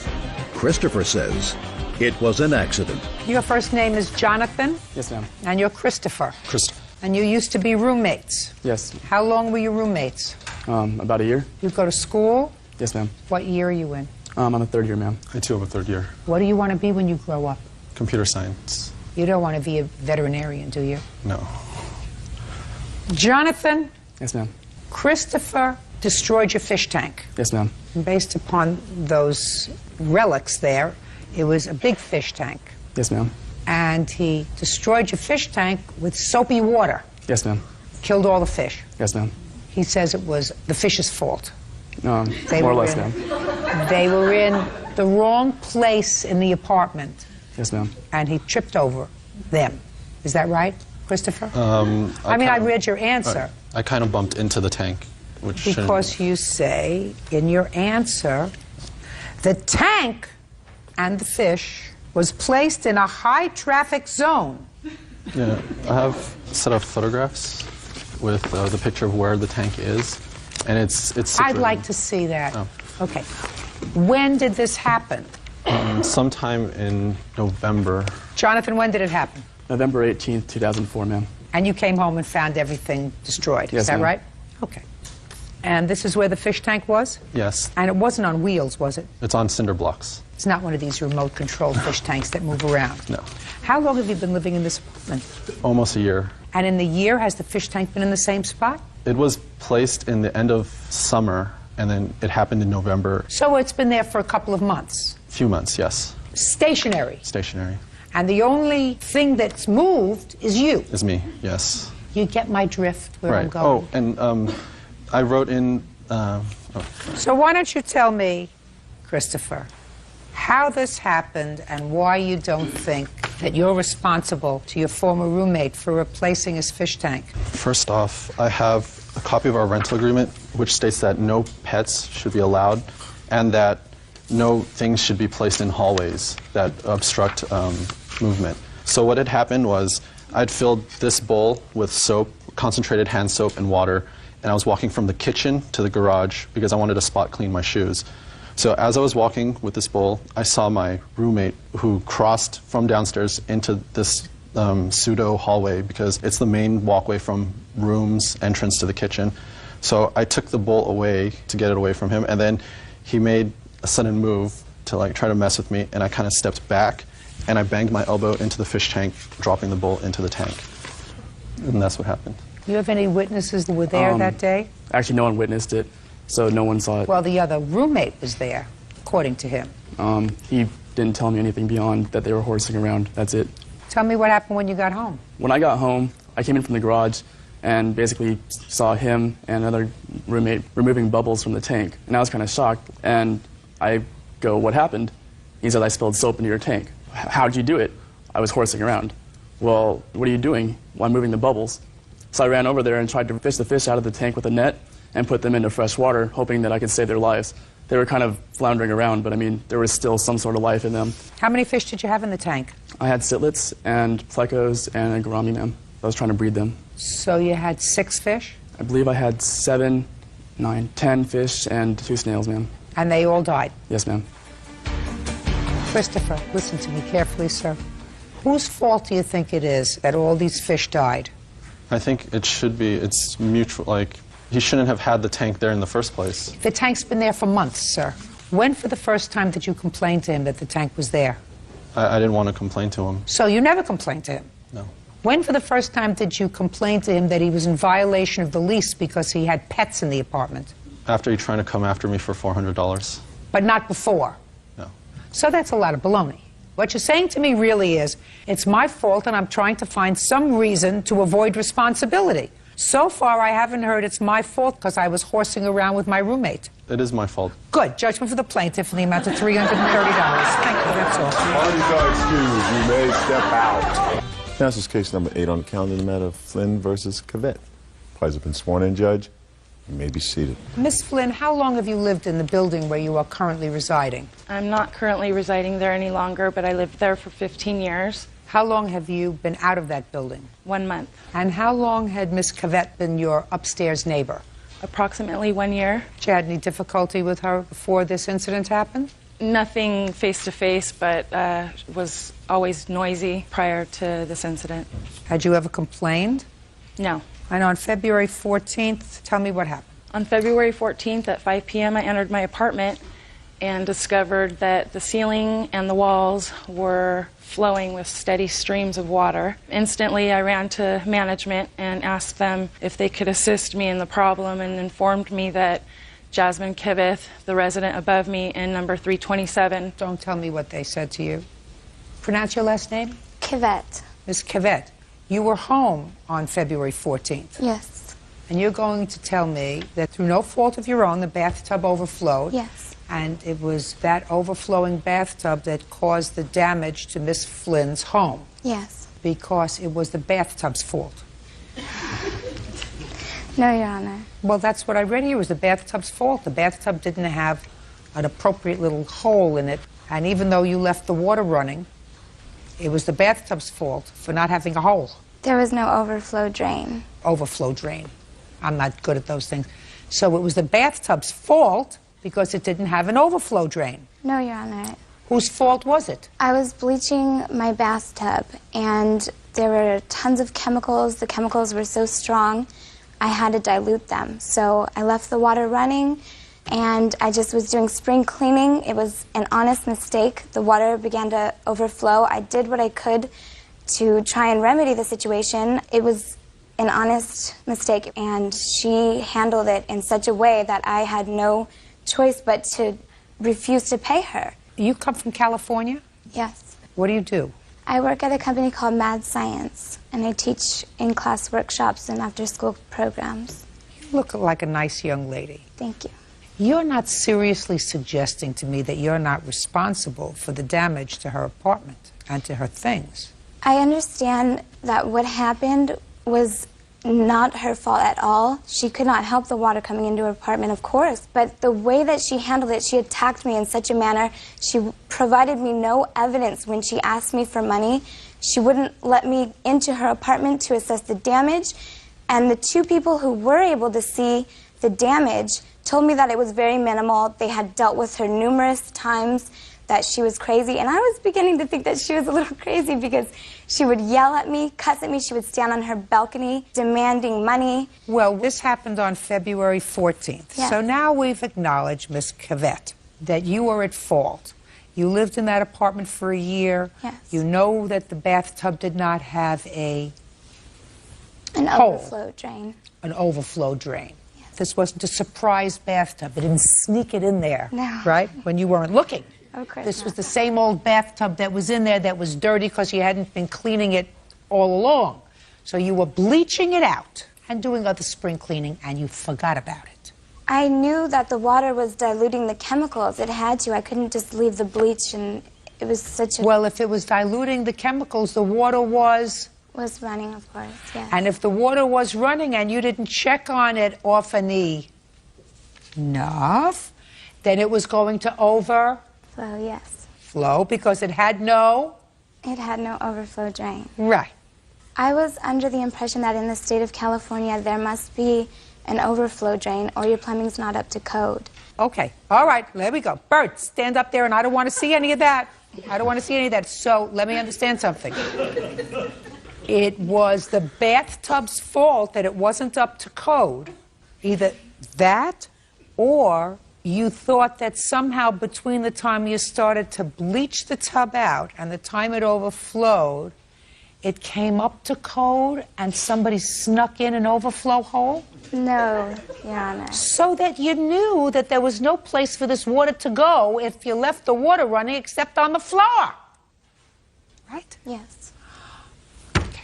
Christopher says it was an accident. Your first name is Jonathan? Yes, ma'am. And you're Christopher? Christopher. And you used to be roommates? Yes. How long were you roommates? About a year. You go to school? Yes, ma'am. What year are you in? I'm a third year, ma'am. I too have a third year. What do you want to be when you grow up? Computer science. You don't want to be a veterinarian, do you? No. Jonathan? Yes, ma'am. Christopher destroyed your fish tank. Yes, ma'am. And based upon those relics there, it was a big fish tank. Yes, ma'am. And he destroyed your fish tank with soapy water. Yes, ma'am. Killed all the fish. Yes, ma'am. He says it was the fish's fault. More or less, ma'am. They were in the wrong place in the apartment. Yes, ma'am. And he tripped over them. Is that right, Christopher? I read your answer. I kind of bumped into the tank, which shouldn't- Because you say in your answer, the tank and the fish was placed in a high-traffic zone. Yeah, I have a set of photographs with the picture of where the tank is, and it's situated. I'd like to see that. Oh. Okay. When did this happen? Sometime in November. Jonathan, when did it happen? November 18th, 2004, ma'am. And you came home and found everything destroyed. Yes, Is that ma'am. right? Okay. And this is where the fish tank was? Yes, And it wasn't on wheels, was it? it's on cinder blocks. It's not one of these remote-controlled fish tanks that move around. No, How long have you been living in this apartment? almost a year. And in the year, has the fish tank been in the same spot? It was placed in the end of summer, and then it happened in November. So it's been there for a couple of months. Few months, yes. Stationary. Stationary. And the only thing that's moved is you. Is me, yes. You get my drift where I'm Right. going. Oh, and I wrote in. So why don't you tell me, Christopher, how this happened and why you don't think that you're responsible to your former roommate for replacing his fish tank? First off, I have a copy of our rental agreement, which states that no pets should be allowed, and that no things should be placed in hallways that obstruct movement. So what had happened was I'd filled this bowl with soap, concentrated hand soap and water, and I was walking from the kitchen to the garage because I wanted to spot clean my shoes. So as I was walking with this bowl, I saw my roommate who crossed from downstairs into this pseudo hallway because it's the main walkway from rooms entrance to the kitchen. So I took the bowl away to get it away from him, and then he made a sudden move to like try to mess with me, and I kind of stepped back and I banged my elbow into the fish tank, dropping the bowl into the tank. And that's what happened. You have any witnesses that were there that day? Actually, no one witnessed it, so no one saw it. Well, the other roommate was there, according to him. He didn't tell me anything beyond that they were horsing around. That's it. Tell me what happened when you got home. When I got home, I came in from the garage and basically saw him and another roommate removing bubbles from the tank. And I was kind of shocked. And I go, "What happened?" He said, "I spilled soap into your tank." "How'd you do it?" "I was horsing around." "Well, what are you doing?" "Well, I'm moving the bubbles." So I ran over there and tried to fish the fish out of the tank with a net and put them into fresh water, hoping that I could save their lives. They were kind of floundering around, but I mean, there was still some sort of life in them. How many fish did you have in the tank? I had sitlets and plecos and a gourami, ma'am. I was trying to breed them. So you had 6 fish? I believe I had 7, 9, 10 fish and 2 snails, ma'am. And they all died? Yes, ma'am. Christopher, listen to me carefully, sir. Whose fault do you think it is that all these fish died? I think it should be, it's mutual, like, he shouldn't have had the tank there in the first place. The tank's been there for months, sir. When for the first time did you complain to him that the tank was there? I didn't want to complain to him. So you never complained to him? No. When for the first time did you complain to him that he was in violation of the lease because he had pets in the apartment? After he trying to come after me for $400. But not before? No. So that's a lot of baloney. What you're saying to me really is, it's my fault and I'm trying to find some reason to avoid responsibility. So far, I haven't heard it's my fault because I was horsing around with my roommate. It is my fault. Good. Judgment for the plaintiff in the amount of $330. Thank you. That's all. Parties are excused. You may step out. Now, this is case number 8 on the calendar in the matter of Flynn versus Cavett. Parties have been sworn in, Judge. You may be seated. Miss Flynn, how long have you lived in the building where you are currently residing? I'm not currently residing there any longer, but I lived there for 15 years. How long have you been out of that building? 1 month. And how long had Miss Cavett been your upstairs neighbor? Approximately 1 year. Did you had any difficulty with her before this incident happened? Nothing face-to-face, but was always noisy prior to this incident. Had you ever complained? No. And on February 14th, tell me what happened. On February 14th at 5 p.m., I entered my apartment and discovered that the ceiling and the walls were flowing with steady streams of water. Instantly, I ran to management and asked them if they could assist me in the problem, and informed me that Jasmine Kiveth, the resident above me in number 327. Don't tell me what they said to you. Pronounce your last name? Cavett. Miss Cavett, you were home on February 14th. Yes. And you're going to tell me that through no fault of your own, the bathtub overflowed. Yes. And it was that overflowing bathtub that caused the damage to Miss Flynn's home. Yes. Because it was the bathtub's fault. No, Your Honor. Well, that's what I read here, was the bathtub's fault. The bathtub didn't have an appropriate little hole in it. And even though you left the water running, it was the bathtub's fault for not having a hole. There was no overflow drain. Overflow drain. I'm not good at those things. So it was the bathtub's fault because it didn't have an overflow drain. No, Your Honor. Whose fault was it? I was bleaching my bathtub, and there were tons of chemicals. The chemicals were so strong, I had to dilute them. So I left the water running, and I just was doing spring cleaning. It was an honest mistake. The water began to overflow. I did what I could to try and remedy the situation. It was an honest mistake, and she handled it in such a way that I had no choice but to refuse to pay her. You come from California? Yes. What do you do? I work at a company called Mad Science, and I teach in-class workshops and after-school programs. You look like a nice young lady. Thank you. You're not seriously suggesting to me that you're not responsible for the damage to her apartment and to her things. I understand that what happened was not her fault at all. She could not help the water coming into her apartment, of course. But the way that she handled it, she attacked me in such a manner. She provided me no evidence when she asked me for money. She wouldn't let me into her apartment to assess the damage. And the 2 people who were able to see the damage told me that it was very minimal. They had dealt with her numerous times, that she was crazy. And I was beginning to think that she was a little crazy because she would yell at me, cuss at me. She would stand on her balcony demanding money. Well, this happened on February 14th. Yes. So now we've acknowledged, Miss Cavett, that you are at fault. You lived in that apartment for a year. Yes. You know that the bathtub did not have an overflow drain. An overflow drain. Yes. This wasn't a surprise bathtub. It didn't sneak it in there, No. right, when you weren't looking. Of course This not. was the same old bathtub that was in there that was dirty because you hadn't been cleaning it all along. So you were bleaching it out and doing other spring cleaning, and you forgot about it. I knew that the water was diluting the chemicals. It had to. I couldn't just leave the bleach, and it was such a... Well, if it was diluting the chemicals, the water was running, of course, yes. And if the water was running and you didn't check on it often enough, Then it was going to overflow yes. because it had no... It had no overflow drain. Right. I was under the impression that in the state of California there must be an overflow drain or your plumbing's not up to code. Okay. All right. There we go. Bert, stand up there, and I don't want to see any of that. I don't want to see any of that. So let me understand something. It was the bathtub's fault that it wasn't up to code. Either that or you thought that somehow between the time you started to bleach the tub out and the time it overflowed, it came up to code and somebody snuck in an overflow hole? No, Your Honor. So that you knew that there was no place for this water to go if you left the water running except on the floor. Right? Yes. Okay.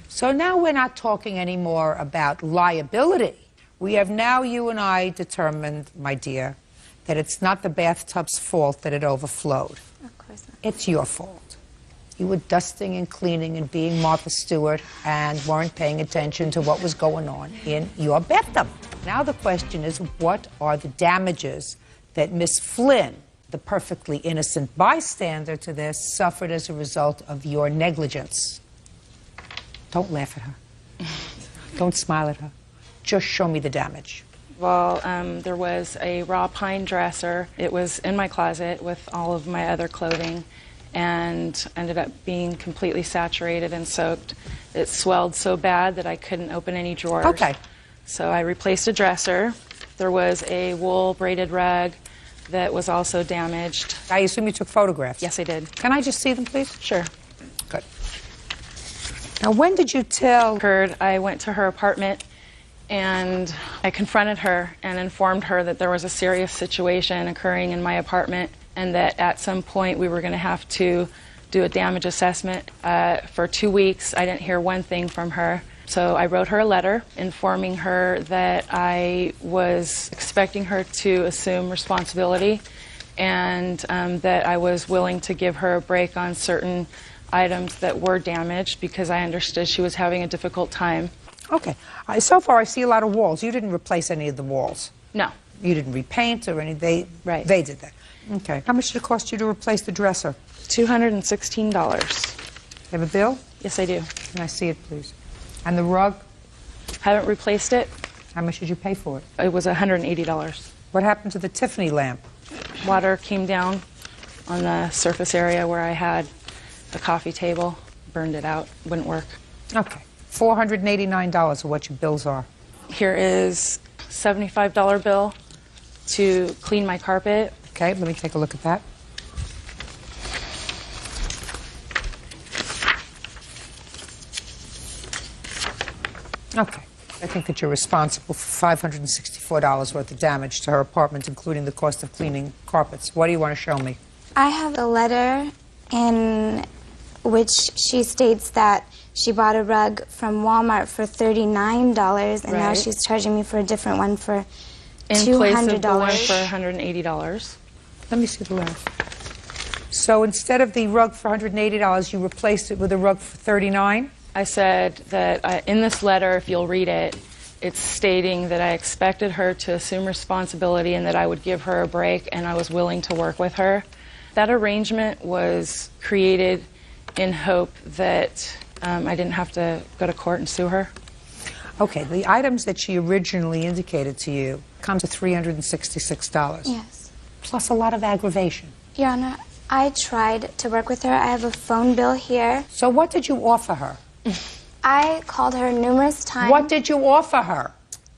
So now we're not talking anymore about liability. We have now, you and I, determined, my dear, that it's not the bathtub's fault that it overflowed. Of course not. It's your fault. You were dusting and cleaning and being Martha Stewart and weren't paying attention to what was going on in your bathtub. Now the question is, what are the damages that Miss Flynn, the perfectly innocent bystander to this, suffered as a result of your negligence? Don't laugh at her. Don't smile at her. Just show me the damage. Well, there was a raw pine dresser. It was in my closet with all of my other clothing and ended up being completely saturated and soaked. It swelled so bad that I couldn't open any drawers. Okay. So I replaced a dresser. There was a wool braided rug that was also damaged. I assume you took photographs? Yes, I did. Can I just see them, please? Sure. Good. Now, when did you tell... I went to her apartment and I confronted her and informed her that there was a serious situation occurring in my apartment and that at some point we were going to have to do a damage assessment. For 2 weeks, I didn't hear one thing from her. So I wrote her a letter informing her that I was expecting her to assume responsibility and that I was willing to give her a break on certain items that were damaged because I understood she was having a difficult time. Okay. So far, I see a lot of walls. You didn't replace any of the walls. No. You didn't repaint or anything. Right. They did that. Okay. How much did it cost you to replace the dresser? $216. You have a bill? Yes, I do. Can I see it, please? And the rug? Haven't replaced it. How much did you pay for it? It was $180. What happened to the Tiffany lamp? Water came down on the surface area where I had the coffee table, burned it out, wouldn't work. Okay. $489 are what your bills are. Here is a $75 bill to clean my carpet. Okay, let me take a look at that. Okay. I think that you're responsible for $564 worth of damage to her apartment, including the cost of cleaning carpets. What do you want to show me? I have a letter in which she states that she bought a rug from Walmart for $39, and now she's charging me for a different one for $200. In place of the one for $180. Let me see the letter. So instead of the rug for $180, you replaced it with a rug for $39? I said that in this letter, if you'll read it, it's stating that I expected her to assume responsibility and that I would give her a break and I was willing to work with her. That arrangement was created in hope that I didn't have to go to court and sue her. Okay, the items that she originally indicated to you come to $366. Yes. Plus a lot of aggravation. Your Honor, I tried to work with her. I have a phone bill here. So what did you offer her? I called her numerous times. What did you offer her?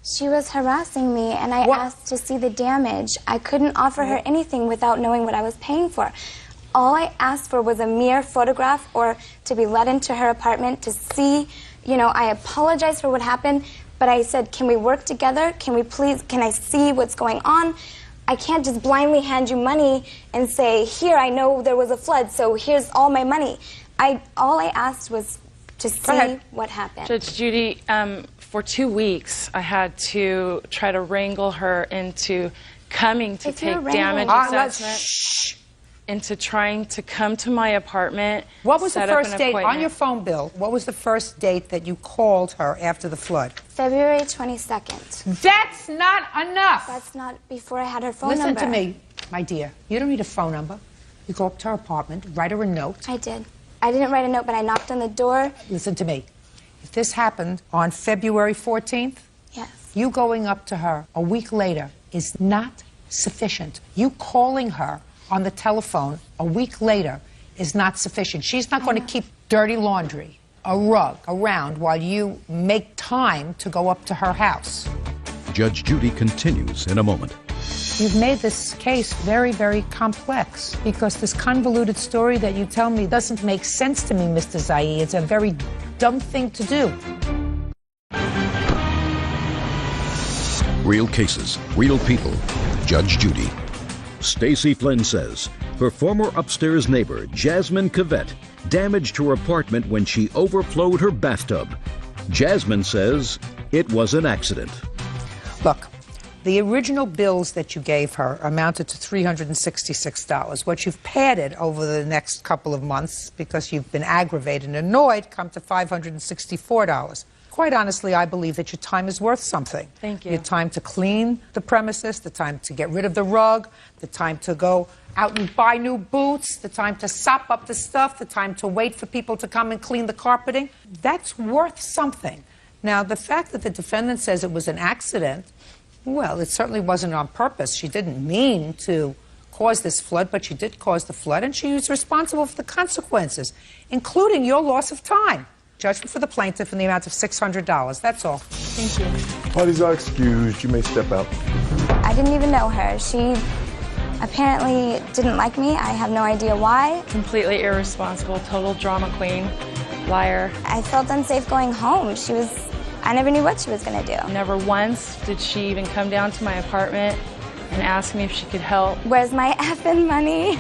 She was harassing me, and I asked to see the damage. I couldn't offer her anything without knowing what I was paying for. All I asked for was a mere photograph or to be let into her apartment to see. You know, I apologized for what happened, but I said, can we work together? Can I see what's going on? I can't just blindly hand you money and say, here, I know there was a flood, so here's all my money. All I asked was to see what happened. Judge Judy, for 2 weeks, I had to try to wrangle her into coming to take damage assessment into trying to come to my apartment. What was the set up first an date on appointment. your phone bill? What was the first date that you called her after the flood? February 22nd. That's not enough. That's not before I had her phone Listen number. to me, my dear. You don't need a phone number. You go up to her apartment, write her a note. I did. I didn't write a note, but I knocked on the door. Listen to me. If this happened on February 14th, Yes. you going up to her a week later is not sufficient. You calling her on the telephone a week later is not sufficient. She's not going to keep dirty laundry, a rug around while you make time to go up to her house. Judge Judy continues in a moment. You've made this case very, very complex because this convoluted story that you tell me doesn't make sense to me, Mr. Zayi. It's a very dumb thing to do. Real cases, real people. Judge Judy. Stacy Flynn says her former upstairs neighbor, Jasmine Cavett, damaged her apartment when she overflowed her bathtub. Jasmine says it was an accident. Look, the original bills that you gave her amounted to $366. What you've padded over the next couple of months, because you've been aggravated and annoyed, come to $564. Quite honestly, I believe that your time is worth something. Thank you. Your time to clean the premises, the time to get rid of the rug, the time to go out and buy new boots, the time to sop up the stuff, the time to wait for people to come and clean the carpeting. That's worth something. Now, the fact that the defendant says it was an accident, well, it certainly wasn't on purpose. She didn't mean to cause this flood, but she did cause the flood, and she was responsible for the consequences, including your loss of time. Judgment for the plaintiff in the amount of $600. That's all. Thank you. Parties are excused. You may step out. I didn't even know her. She apparently didn't like me. I have no idea why. Completely irresponsible, total drama queen, liar. I felt unsafe going home. I never knew what she was going to do. Never once did she even come down to my apartment and ask me if she could help. Where's my effing money?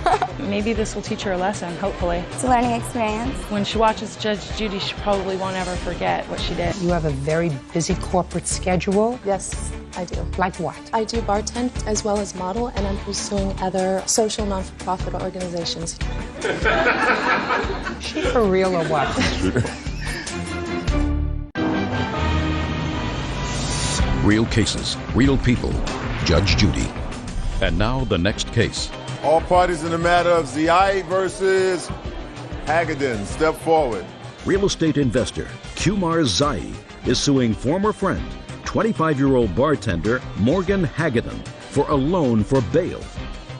Maybe this will teach her a lesson, hopefully. It's a learning experience. When she watches Judge Judy, she probably won't ever forget what she did. You have a very busy corporate schedule. Yes, I do. Like what? I do bartend as well as model, and I'm pursuing other social non-for-profit organizations. She for real or what? Real cases, real people. Judge Judy. And now the next case. All parties in the matter of Zayi versus Hagedorn, step forward. Real estate investor Kumar Zayi is suing former friend, 25-year-old bartender Morgan Hagedorn, for a loan for bail.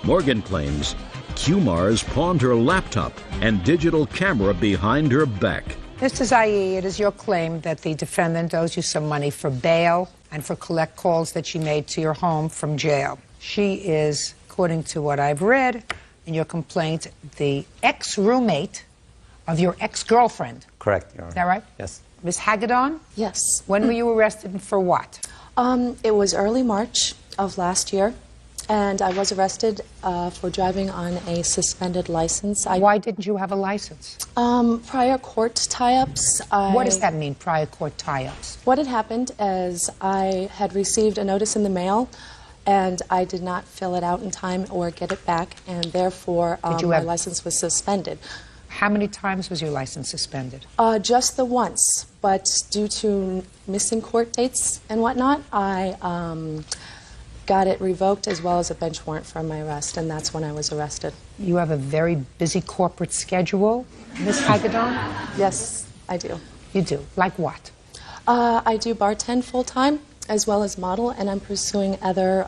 Morgan claims Kumar's pawned her laptop and digital camera behind her back. Mr. Zayi, it is your claim that the defendant owes you some money for bail and for collect calls that she made to your home from jail. She is, according to what I've read in your complaint, the ex-roommate of your ex-girlfriend. Correct, Your Honor. Is that right? Yes. Ms. Hagedorn? Yes. When were you arrested and for what? It was early March of last year, and I was arrested for driving on a suspended license. Why didn't you have a license? Prior court tie-ups. What does that mean, prior court tie-ups? What had happened is I had received a notice in the mail, and I did not fill it out in time or get it back, and therefore my license was suspended. How many times was your license suspended? Just the once, but due to missing court dates and whatnot, I got it revoked as well as a bench warrant for my arrest, and that's when I was arrested. You have a very busy corporate schedule, Ms. Hagedorn? Yes, I do. You do? Like what? I do bartend full-time as well as model, and I'm pursuing other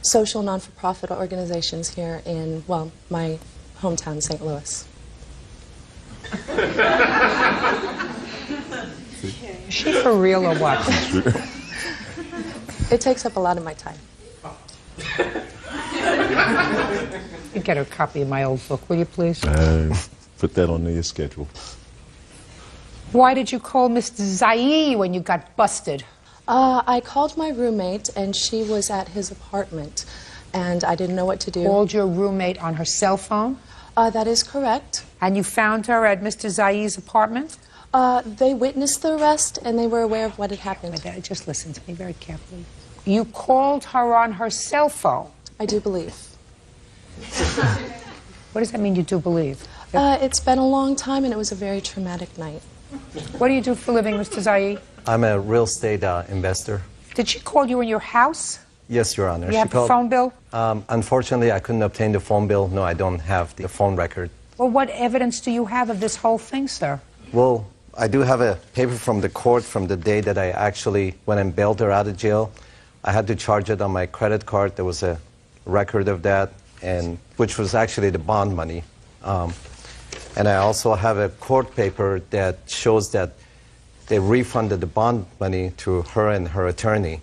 social non-for-profit organizations here in, well, my hometown, St. Louis. Is she for real or what? It takes up a lot of my time. You get a copy of my old book, will you please? Put that on your schedule. Why did you call Mr. Zayi when you got busted? I called my roommate, and she was at his apartment, and I didn't know what to do. Called your roommate on her cell phone? That is correct. And you found her at Mr. Zayi's apartment? They witnessed the arrest, and they were aware of what had happened. Just listen to me very carefully. You called her on her cell phone? I do believe. What does that mean, you do believe? It's been a long time, and it was a very traumatic night. What do you do for a living, Mr. Zaid? I'm a real estate investor. Did she call you in your house? Yes, Your Honor. You have the phone bill? Unfortunately, I couldn't obtain the phone bill. No, I don't have the phone record. Well, what evidence do you have of this whole thing, sir? Well, I do have a paper from the court from the day that I actually went and bailed her out of jail. I had to charge it on my credit card. There was a record of that, and which was actually the bond money. And I also have a court paper that shows that they refunded the bond money to her and her attorney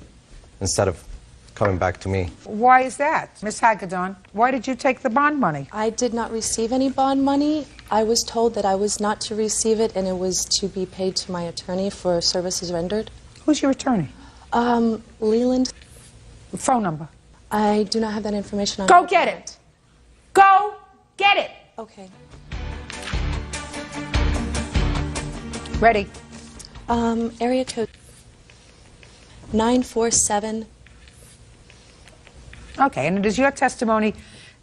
instead of coming back to me. Why is that? Ms. Hagedorn, why did you take the bond money? I did not receive any bond money. I was told that I was not to receive it, and it was to be paid to my attorney for services rendered. Who's your attorney? Leland. Phone number? I do not have that information on Go me. get it! Go get it! Okay. Ready? Area code 947. Okay, and it is your testimony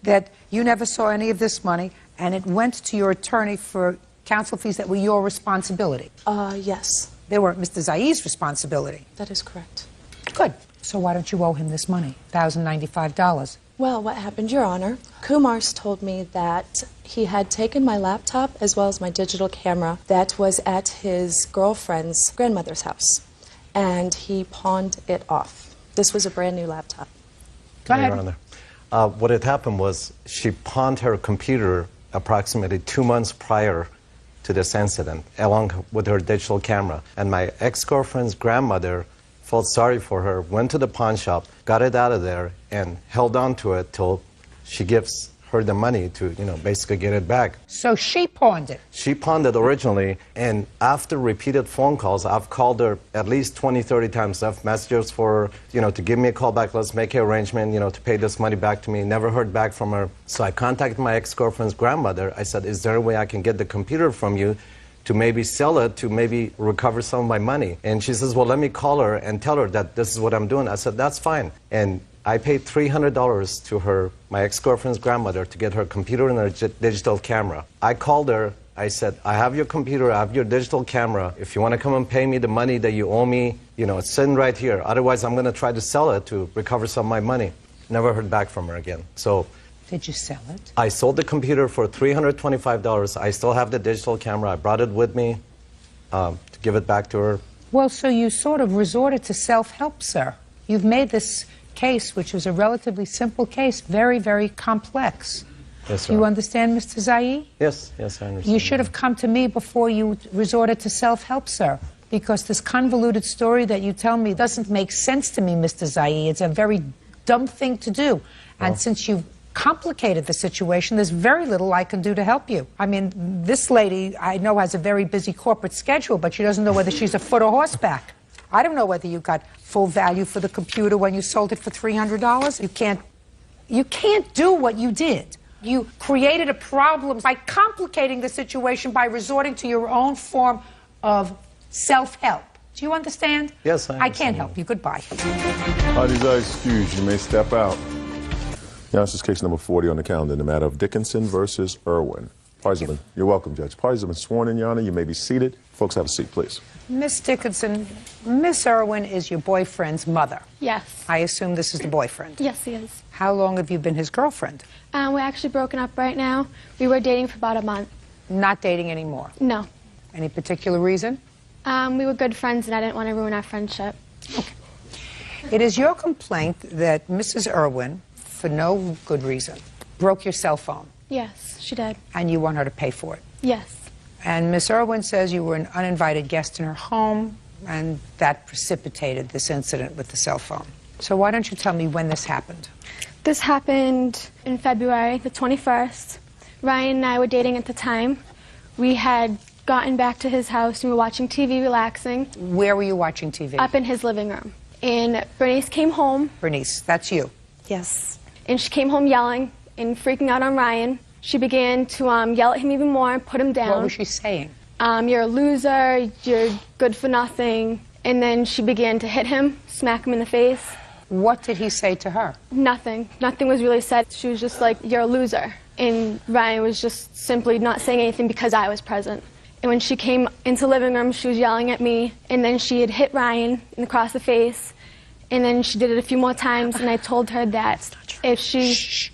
that you never saw any of this money, and it went to your attorney for counsel fees that were your responsibility? Yes. They were Mr. Zaid's responsibility? That is correct. Good. So why don't you owe him this money, $1,095? Well, what happened, Your Honor? Kumars told me that he had taken my laptop as well as my digital camera that was at his girlfriend's grandmother's house, and he pawned it off. This was a brand new laptop. Go ahead. Your Honor. What had happened was she pawned her computer approximately 2 months prior to this incident, along with her digital camera. And my ex-girlfriend's grandmother felt sorry for her, went to the pawn shop, got it out of there, and held on to it till she gives her the money to, basically get it back. So she pawned it? She pawned it originally, and after repeated phone calls, I've called her at least 20, 30 times, left messages for her, to give me a call back, let's make an arrangement, to pay this money back to me. Never heard back from her. So I contacted my ex-girlfriend's grandmother. I said, is there a way I can get the computer from you to maybe sell it, to maybe recover some of my money? And she says, well, let me call her and tell her that this is what I'm doing. I said, that's fine. And I paid $300 to her, my ex-girlfriend's grandmother, to get her computer and her digital camera. I called her. I said, I have your computer, I have your digital camera. If you want to come and pay me the money that you owe me, it's sitting right here. Otherwise, I'm going to try to sell it to recover some of my money. Never heard back from her again. So, did you sell it? I sold the computer for $325. I still have the digital camera. I brought it with me to give it back to her. Well, so you sort of resorted to self-help, sir. You've made this case, which was a relatively simple case, very, very complex. Yes, sir. You understand, Mr. Zaid? Yes, I understand. You should have come to me before you resorted to self-help, sir, because this convoluted story that you tell me doesn't make sense to me, Mr. Zaid. It's a very dumb thing to do. And since you've complicated the situation, there's very little I can do to help you. I mean, this lady, I know, has a very busy corporate schedule, but she doesn't know whether she's afoot or horseback. I don't know whether you got full value for the computer when you sold it for $300. You can't do what you did. You created a problem by complicating the situation by resorting to your own form of self-help. Do you understand? Yes, I understand. I can't help you. Goodbye. Parties are excused. You may step out. Now, this is case number 40 on the calendar in the matter of Dickinson versus Irwin. Parties you're welcome, Judge. Parties have been sworn in, Your Honor. You may be seated. Folks, have a seat, please. Miss Dickinson, Miss Irwin is your boyfriend's mother. Yes. I assume this is the boyfriend. Yes, he is. How long have you been his girlfriend? We're actually broken up right now. We were dating for about a month. Not dating anymore? No. Any particular reason? We were good friends, and I didn't want to ruin our friendship. Okay. It is your complaint that Mrs. Irwin, for no good reason, broke your cell phone. Yes, she did. And you want her to pay for it? Yes. And Miss Irwin says you were an uninvited guest in her home, and that precipitated this incident with the cell phone. So why don't you tell me when this happened? This happened in February, the 21st. Ryan and I were dating at the time. We had gotten back to his house and we were watching TV, relaxing. Where were you watching TV? Up in his living room. And Bernice came home. Bernice, that's you? Yes. And she came home yelling and freaking out on Ryan. She began to yell at him even more and put him down. What was she saying? You're a loser, you're good for nothing. And then she began to hit him, smack him in the face. What did he say to her? Nothing. Nothing was really said. She was just like, you're a loser. and Ryan was just simply not saying anything because I was present. And when she came into the living room, she was yelling at me, and then she had hit Ryan across the face, and then she did it a few more times, and I told her that if she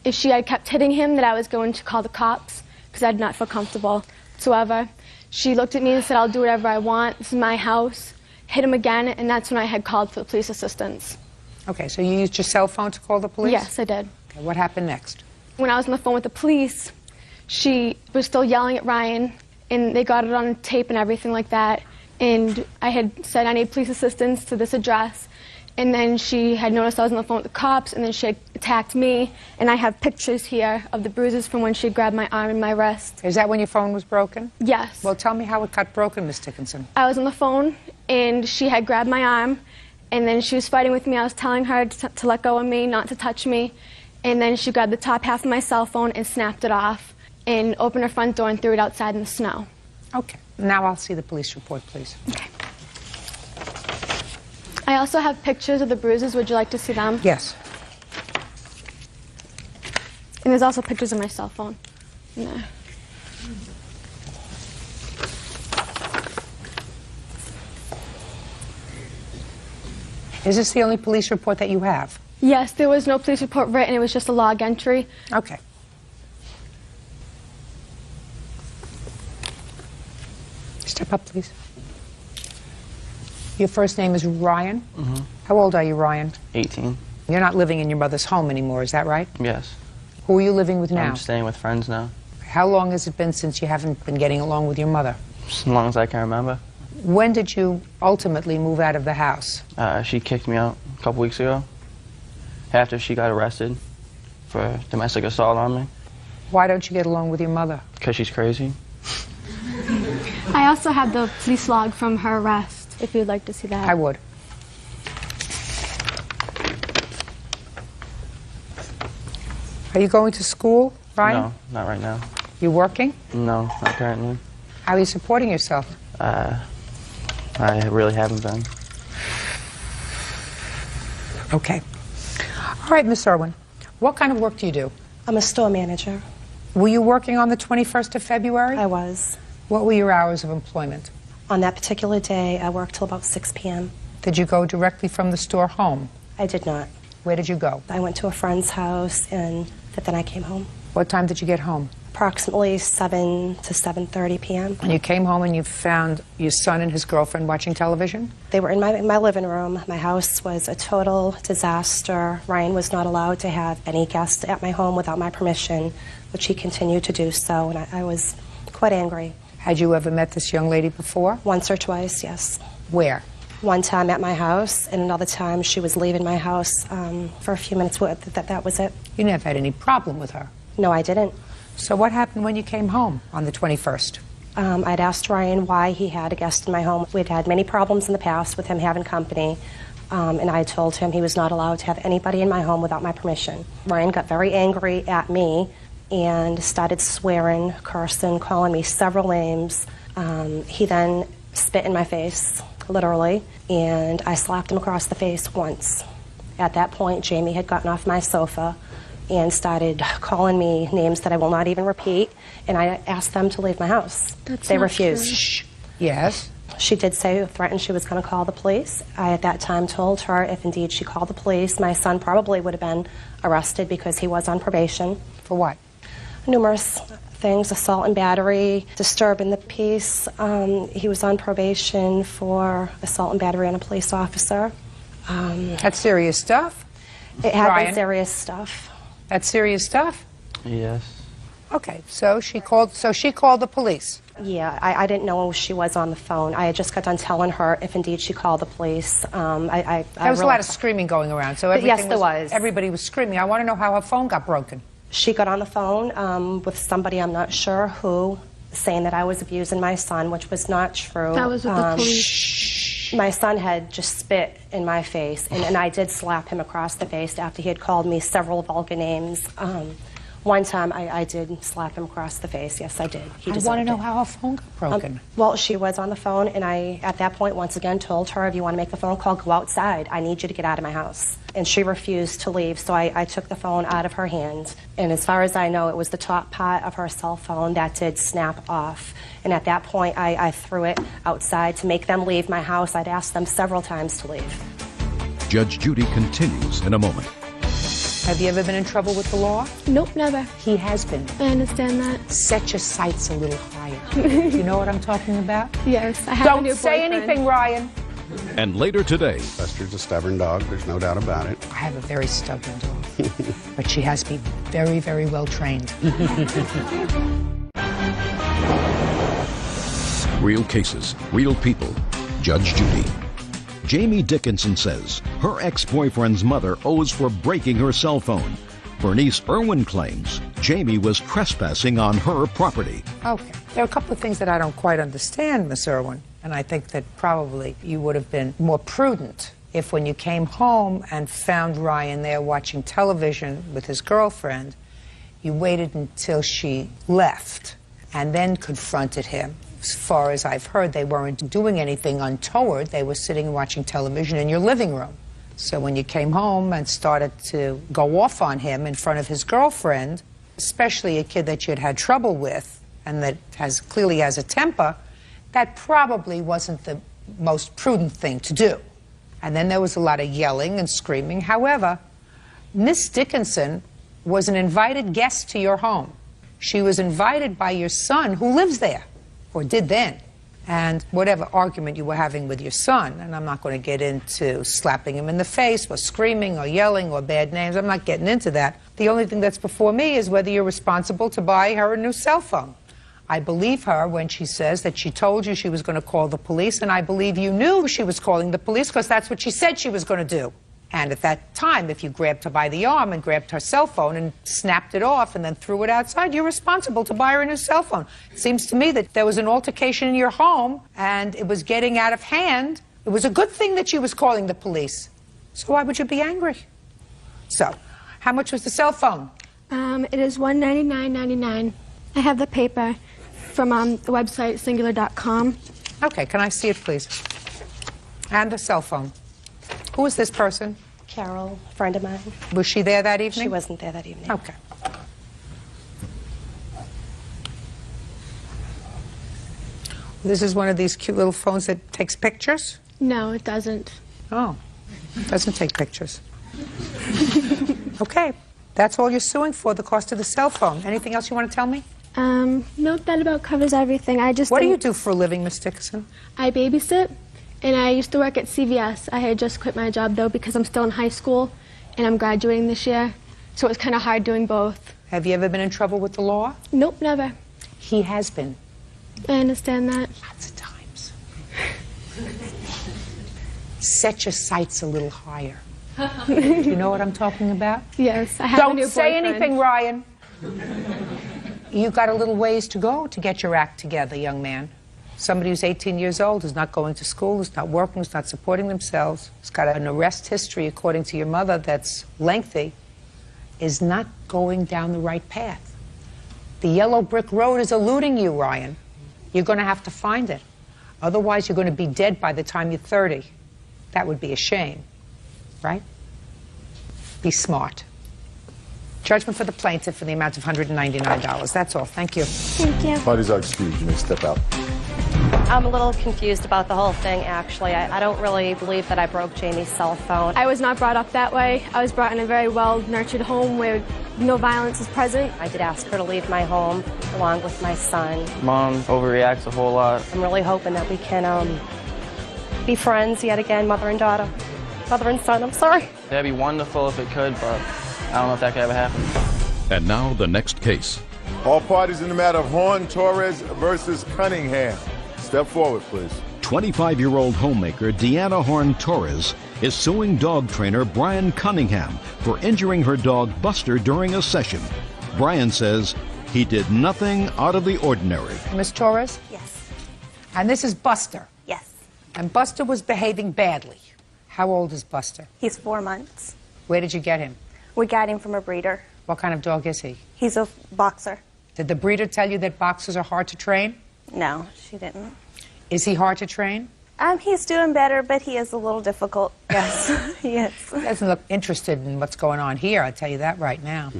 had kept hitting him, that I was going to call the cops, because I did not feel comfortable whatsoever. She looked at me and said, I'll do whatever I want, this is my house, hit him again, and that's when I had called for the police assistance. Okay, so you used your cell phone to call the police? Yes, I did. Okay, what happened next? When I was on the phone with the police, she was still yelling at Ryan, and they got it on tape and everything like that. And I had said I need police assistance to this address. And then she had noticed I was on the phone with the cops, and then she had attacked me. And I have pictures here of the bruises from when she grabbed my arm and my wrist. Is that when your phone was broken? Yes. Well, tell me how it got broken, Miss Dickinson. I was on the phone, and she had grabbed my arm, and then she was fighting with me. I was telling her to let go of me, not to touch me. And then she grabbed the top half of my cell phone and snapped it off, and opened her front door and threw it outside in the snow. Okay. Now I'll see the police report, please. Okay. I also have pictures of the bruises. Would you like to see them? Yes. And there's also pictures of my cell phone in there. Is this the only police report that you have? Yes, there was no police report written. It was just a log entry. Okay. Step up, please. Your first name is Ryan? Mm-hmm. How old are you, Ryan? 18. You're not living in your mother's home anymore, is that right? Yes. Who are you living with now? I'm staying with friends now. How long has it been since you haven't been getting along with your mother? As long as I can remember. When did you ultimately move out of the house? She kicked me out a couple weeks ago after she got arrested for domestic assault on me. Why don't you get along with your mother? Because she's crazy. I also have the police log from her arrest, if you'd like to see that. I would. Are you going to school, Ryan? No, not right now. You working? No, not currently. How are you supporting yourself? I really haven't been. Okay. All right, Miss Irwin, what kind of work do you do? I'm a store manager. Were you working on the 21st of February? I was. What were your hours of employment? On that particular day, I worked till about 6 p.m. Did you go directly from the store home? I did not. Where did you go? I went to a friend's house, and then I came home. What time did you get home? Approximately 7 to 7:30 p.m. And you came home and you found your son and his girlfriend watching television? They were in my living room. My house was a total disaster. Ryan was not allowed to have any guests at my home without my permission, which he continued to do so, and I was quite angry. Had you ever met this young lady before? Once or twice, yes. Where? One time at my house, and another time she was leaving my house for a few minutes. That was it. You never had any problem with her? No, I didn't. So what happened when you came home on the 21st? I'd asked Ryan why he had a guest in my home. We'd had many problems in the past with him having company, and I told him he was not allowed to have anybody in my home without my permission. Ryan got very angry at me and started swearing, cursing, calling me several names. He then spit in my face, literally, and I slapped him across the face once. At that point, Jamie had gotten off my sofa and started calling me names that I will not even repeat, and I asked them to leave my house. They refused. Shh. Yes? She did say, threatened she was going to call the police. I, at that time, told her if indeed she called the police, my son probably would have been arrested because he was on probation. For what? Numerous things, assault and battery, disturbing the peace. He was on probation for assault and battery on a police officer. That's serious stuff. It had Ryan? been serious stuff. That's serious stuff? Yes. Okay, so she called the police. Yeah, I didn't know she was on the phone. I had just got done telling her if indeed she called the police. There was a lot of screaming going around, so yes, there was. Everybody was screaming. I want to know how her phone got broken. She got on the phone with somebody, I'm not sure who, saying that I was abusing my son, which was not true. That was with the police. My son had just spit in my face, and I did slap him across the face after he had called me several vulgar names. One time I did slap him across the face. Yes, I did. He I want to know how her phone got broken. Well, she was on the phone, and I, at that point, once again told her, if you want to make the phone call, go outside. I need you to get out of my house. And she refused to leave, so I took the phone out of her hand. And as far as I know, it was the top part of her cell phone that did snap off. And at that point, I threw it outside to make them leave my house. I'd asked them several times to leave. Judge Judy continues in a moment. Have you ever been in trouble with the law? Nope, never. He has been. I understand that. Set your sights a little higher. You know what I'm talking about? Yes, I have a new Don't say boyfriend. anything, Ryan. And later today, Buster's a stubborn dog, there's no doubt about it. I have a very stubborn dog, but she has to be very, very well trained. real cases, real people. Judge Judy. Jamie Dickinson says her ex-boyfriend's mother owes for breaking her cell phone. Bernice Irwin claims Jamie was trespassing on her property. Okay. There are a couple of things that I don't quite understand, Miss Irwin, and I think that probably you would have been more prudent if when you came home and found Ryan there watching television with his girlfriend, you waited until she left and then confronted him. As far as I've heard, they weren't doing anything untoward. They were sitting and watching television in your living room. So when you came home and started to go off on him in front of his girlfriend, especially a kid that you'd had trouble with and that clearly has a temper, that probably wasn't the most prudent thing to do. And then there was a lot of yelling and screaming. However, Miss Dickinson was an invited guest to your home. She was invited by your son, who lives there, or did then. And whatever argument you were having with your son, and I'm not going to get into slapping him in the face or screaming or yelling or bad names, I'm not getting into that. The only thing that's before me is whether you're responsible to buy her a new cell phone. I believe her when she says that she told you she was going to call the police, and I believe you knew she was calling the police because that's what she said she was going to do. And at that time, if you grabbed her by the arm and grabbed her cell phone and snapped it off and then threw it outside, you're responsible to buy her a new cell phone. It seems to me that there was an altercation in your home and it was getting out of hand. It was a good thing that she was calling the police. So why would you be angry? So, how much was the cell phone? It is $199.99. I have the paper from the website singular.com. Okay, can I see it, please? And the cell phone. Who is this person? Carol, a friend of mine. Was she there that evening? She wasn't there that evening. Okay. This is one of these cute little phones that takes pictures? No, it doesn't. Oh, it doesn't take pictures. Okay, that's all you're suing for, the cost of the cell phone. Anything else you want to tell me? No, that about covers everything. What do you do for a living, Miss Dickinson? I babysit, and I used to work at CVS. I had just quit my job, though, because I'm still in high school, and I'm graduating this year, so it's kind of hard doing both. Have you ever been in trouble with the law? Nope, never. He has been. I understand that. Lots of times. Set your sights a little higher. Do you know what I'm talking about? Yes, I have a new Don't say boyfriend. anything, Ryan. You've got a little ways to go to get your act together, young man. Somebody who's 18 years old, who's not going to school, who's not working, who's not supporting themselves, who's got an arrest history, according to your mother, that's lengthy, is not going down the right path. The yellow brick road is eluding you, Ryan. You're going to have to find it. Otherwise, you're going to be dead by the time you're 30. That would be a shame, right? Be smart. Judgment for the plaintiff in the amount of $199. That's all. Thank you. Thank you. Parties are excused. You may step out. I'm a little confused about the whole thing, actually. I don't really believe that I broke Jamie's cell phone. I was not brought up that way. I was brought in a very well-nurtured home where no violence is present. I did ask her to leave my home along with my son. Mom overreacts a whole lot. I'm really hoping that we can be friends yet again, mother and daughter. Mother and son, I'm sorry. That'd be wonderful if it could, but I don't know if that could ever happen. And now the next case. All parties in the matter of Horn Torres versus Cunningham. Step forward, please. 25-year-old homemaker Deanna Horn Torres is suing dog trainer Brian Cunningham for injuring her dog Buster during a session. Brian says he did nothing out of the ordinary. Miss Torres? Yes. And this is Buster? Yes. And Buster was behaving badly. How old is Buster? He's 4 months. Where did you get him? We got him from a breeder. What kind of dog is he? He's a boxer. Did the breeder tell you that boxers are hard to train? No, she didn't. Is he hard to train? He's doing better, but he is a little difficult. Yes, he is. He doesn't look interested in what's going on here, I'll tell you that right now.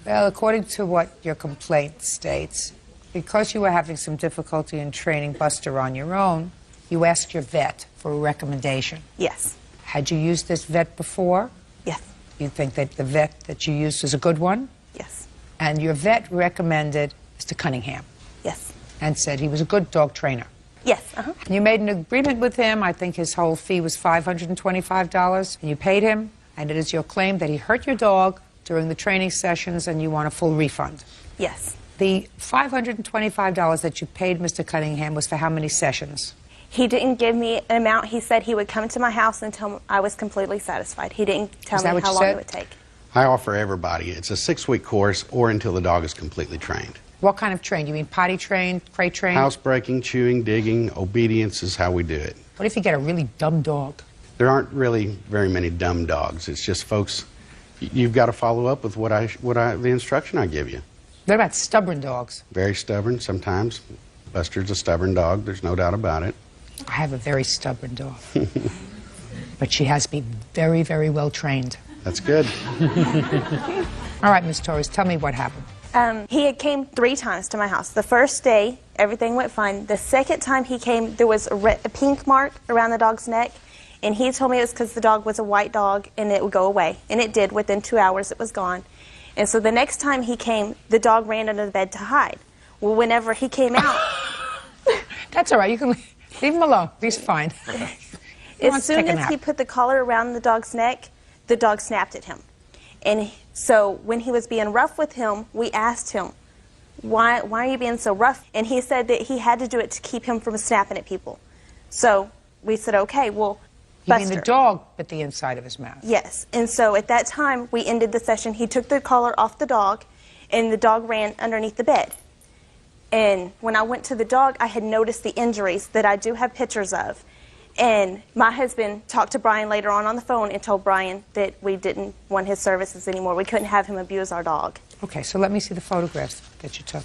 Well, according to what your complaint states, because you were having some difficulty in training Buster on your own, you asked your vet for a recommendation. Yes. Had you used this vet before? Yes. You think that the vet that you used is a good one? Yes. And your vet recommended Mr. Cunningham? Yes. And said he was a good dog trainer? Yes. And you made an agreement with him. I think his whole fee was $525, and you paid him, and it is your claim that he hurt your dog during the training sessions, and you want a full refund. Yes. The $525 that you paid Mr. Cunningham was for how many sessions? He didn't give me an amount. He said he would come to my house until I was completely satisfied. He didn't tell me how long it would take. I offer everybody. It's a 6-week course or until the dog is completely trained. What kind of trained? You mean potty trained, crate trained? Housebreaking, chewing, digging, obedience is how we do it. What if you get a really dumb dog? There aren't really very many dumb dogs. It's just folks, you've got to follow up with the instruction I give you. What about stubborn dogs? Very stubborn sometimes. Buster's a stubborn dog, there's no doubt about it. I have a very stubborn dog. But she has been very, very well trained. That's good. All right, Ms. Torres, tell me what happened. He had came 3 times to my house. The first day, everything went fine. The second time he came, there was a pink mark around the dog's neck, and he told me it was because the dog was a white dog and it would go away. And it did. Within 2 hours, it was gone. And so the next time he came, the dog ran under the bed to hide. Well, whenever he came out... That's all right. You can leave him alone. He's fine. As soon as he put the collar around the dog's neck, the dog snapped at him. And so when he was being rough with him, we asked him, why are you being so rough? And he said that he had to do it to keep him from snapping at people. So we said, okay, well, You mean the dog bit the inside of his mouth? Yes. And so at that time, we ended the session. He took the collar off the dog, and the dog ran underneath the bed. And when I went to the dog, I had noticed the injuries that I do have pictures of. And my husband talked to Brian later on the phone and told Brian that we didn't want his services anymore. We couldn't have him abuse our dog. Okay, so let me see the photographs that you took.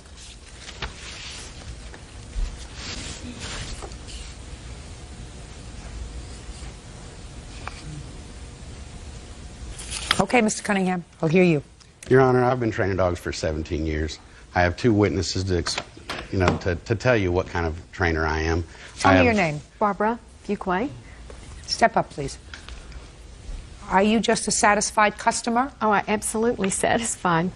Okay, Mr. Cunningham, I'll hear you. Your Honor, I've been training dogs for 17 years. I have 2 witnesses to tell you what kind of trainer I am. Tell me your name. Barbara Fuquay. Step up, please. Are you just a satisfied customer? Oh, I'm absolutely satisfied.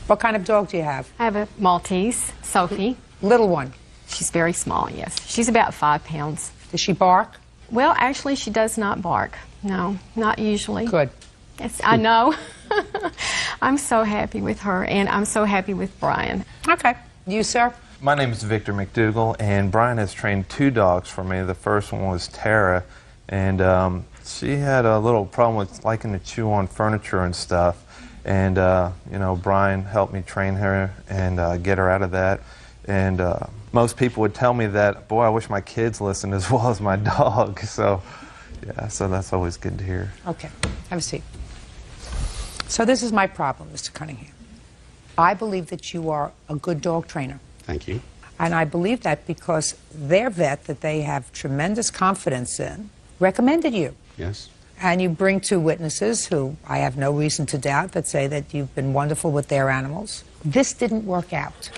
What kind of dog do you have? I have a Maltese, Sophie. Little one? She's very small, yes. She's about 5 pounds. Does she bark? Well, actually, she does not bark. No, not usually. Good. Yes, I know. I'm so happy with her, and I'm so happy with Brian. Okay. You, sir? My name is Victor McDougall, and Brian has trained 2 dogs for me. The first one was Tara, and she had a little problem with liking to chew on furniture and stuff. And, you know, Brian helped me train her and get her out of that. And most people would tell me that, boy, I wish my kids listened as well as my dog. So, yeah, so that's always good to hear. Okay. Have a seat. So this is my problem, Mr. Cunningham. I believe that you are a good dog trainer. Thank you. And I believe that because their vet, that they have tremendous confidence in, recommended you. Yes. And you bring 2 witnesses who I have no reason to doubt that say that you've been wonderful with their animals. This didn't work out.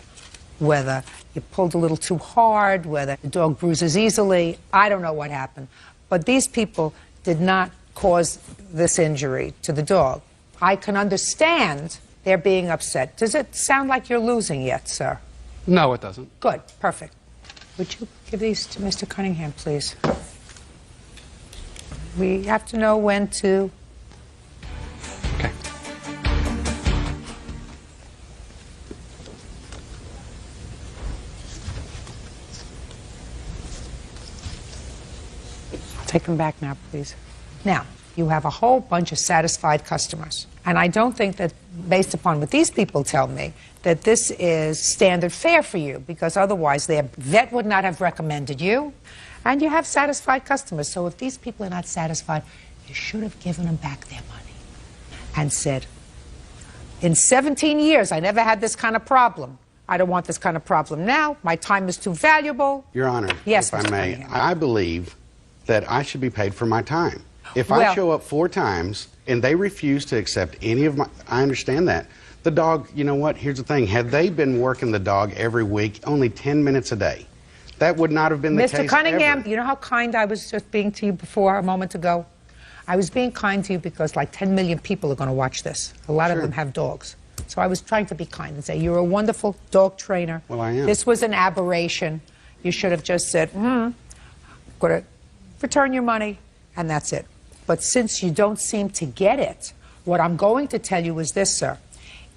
Whether you pulled a little too hard, whether the dog bruises easily, I don't know what happened. But these people did not cause this injury to the dog. I can understand they're being upset. Does it sound like you're losing yet, sir? No, it doesn't. Good. Perfect. Would you give these to Mr. Cunningham, please? We have to know when to... Okay. Take them back now, please. Now, you have a whole bunch of satisfied customers. And I don't think that, based upon what these people tell me, that this is standard fare for you, because otherwise their vet would not have recommended you, and you have satisfied customers. So if these people are not satisfied, you should have given them back their money. and said, in 17 years, I never had this kind of problem. I don't want this kind of problem now. My time is too valuable. Your Honor, Yes, if I Mr. may, Cunningham. I believe that I should be paid for my time. If I Well- show up 4 times and they refuse to accept any of my, I understand that. The dog, you know what, here's the thing, had they been working the dog every week, only 10 minutes a day, that would not have been the Mr. case Cunningham, ever. you know how kind I was just being to you before a moment ago? I was being kind to you because like 10 million people are going to watch this. A lot of them have dogs. So I was trying to be kind and say, you're a wonderful dog trainer. Well, I am. This was an aberration. You should have just said, going to return your money, and that's it. But since you don't seem to get it, what I'm going to tell you is this, sir.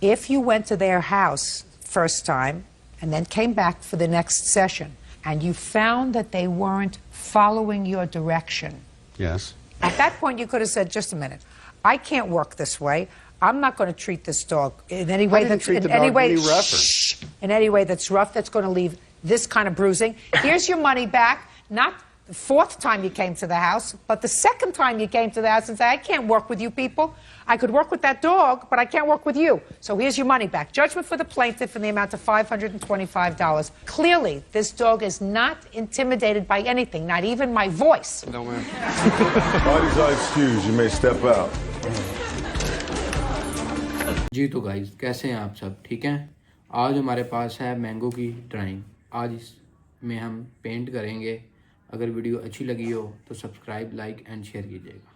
If you went to their house first time and then came back for the next session and you found that they weren't following your direction, Yes. at that point you could have said, just a minute, I can't work this way. I'm not going to treat this dog in any way that's treat the dog any rougher. in any way that's rough, that's going to leave this kind of bruising. Here's your money back. Not the 4th time you came to the house, but the 2nd time you came to the house and said, I can't work with you people. I could work with that dog, but I can't work with you. So here's your money back. Judgment for the plaintiff in the amount of $525. Clearly, this dog is not intimidated by anything, not even my voice. No, ma'am. Parties are excused. You may step out. जी तो guys कैसे हैं आप सब ठीक हैं। आज हमारे पास है मैंगो की ड्राइंग। आज इसमें हम पेंट करेंगे। अगर वीडियो अच्छी लगी हो तो सब्सक्राइब, लाइक एंड शेयर कीजिएगा।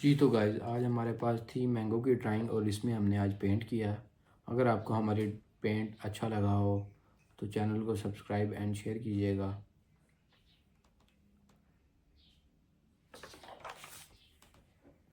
जी तो गाइज़ आज हमारे पास थी मैंगो की ड्राइंग और इसमें हमने आज पेंट किया। अगर आपको हमारी पेंट अच्छा लगा हो तो चैनल को सब्सक्राइब एंड शेयर कीजिएगा।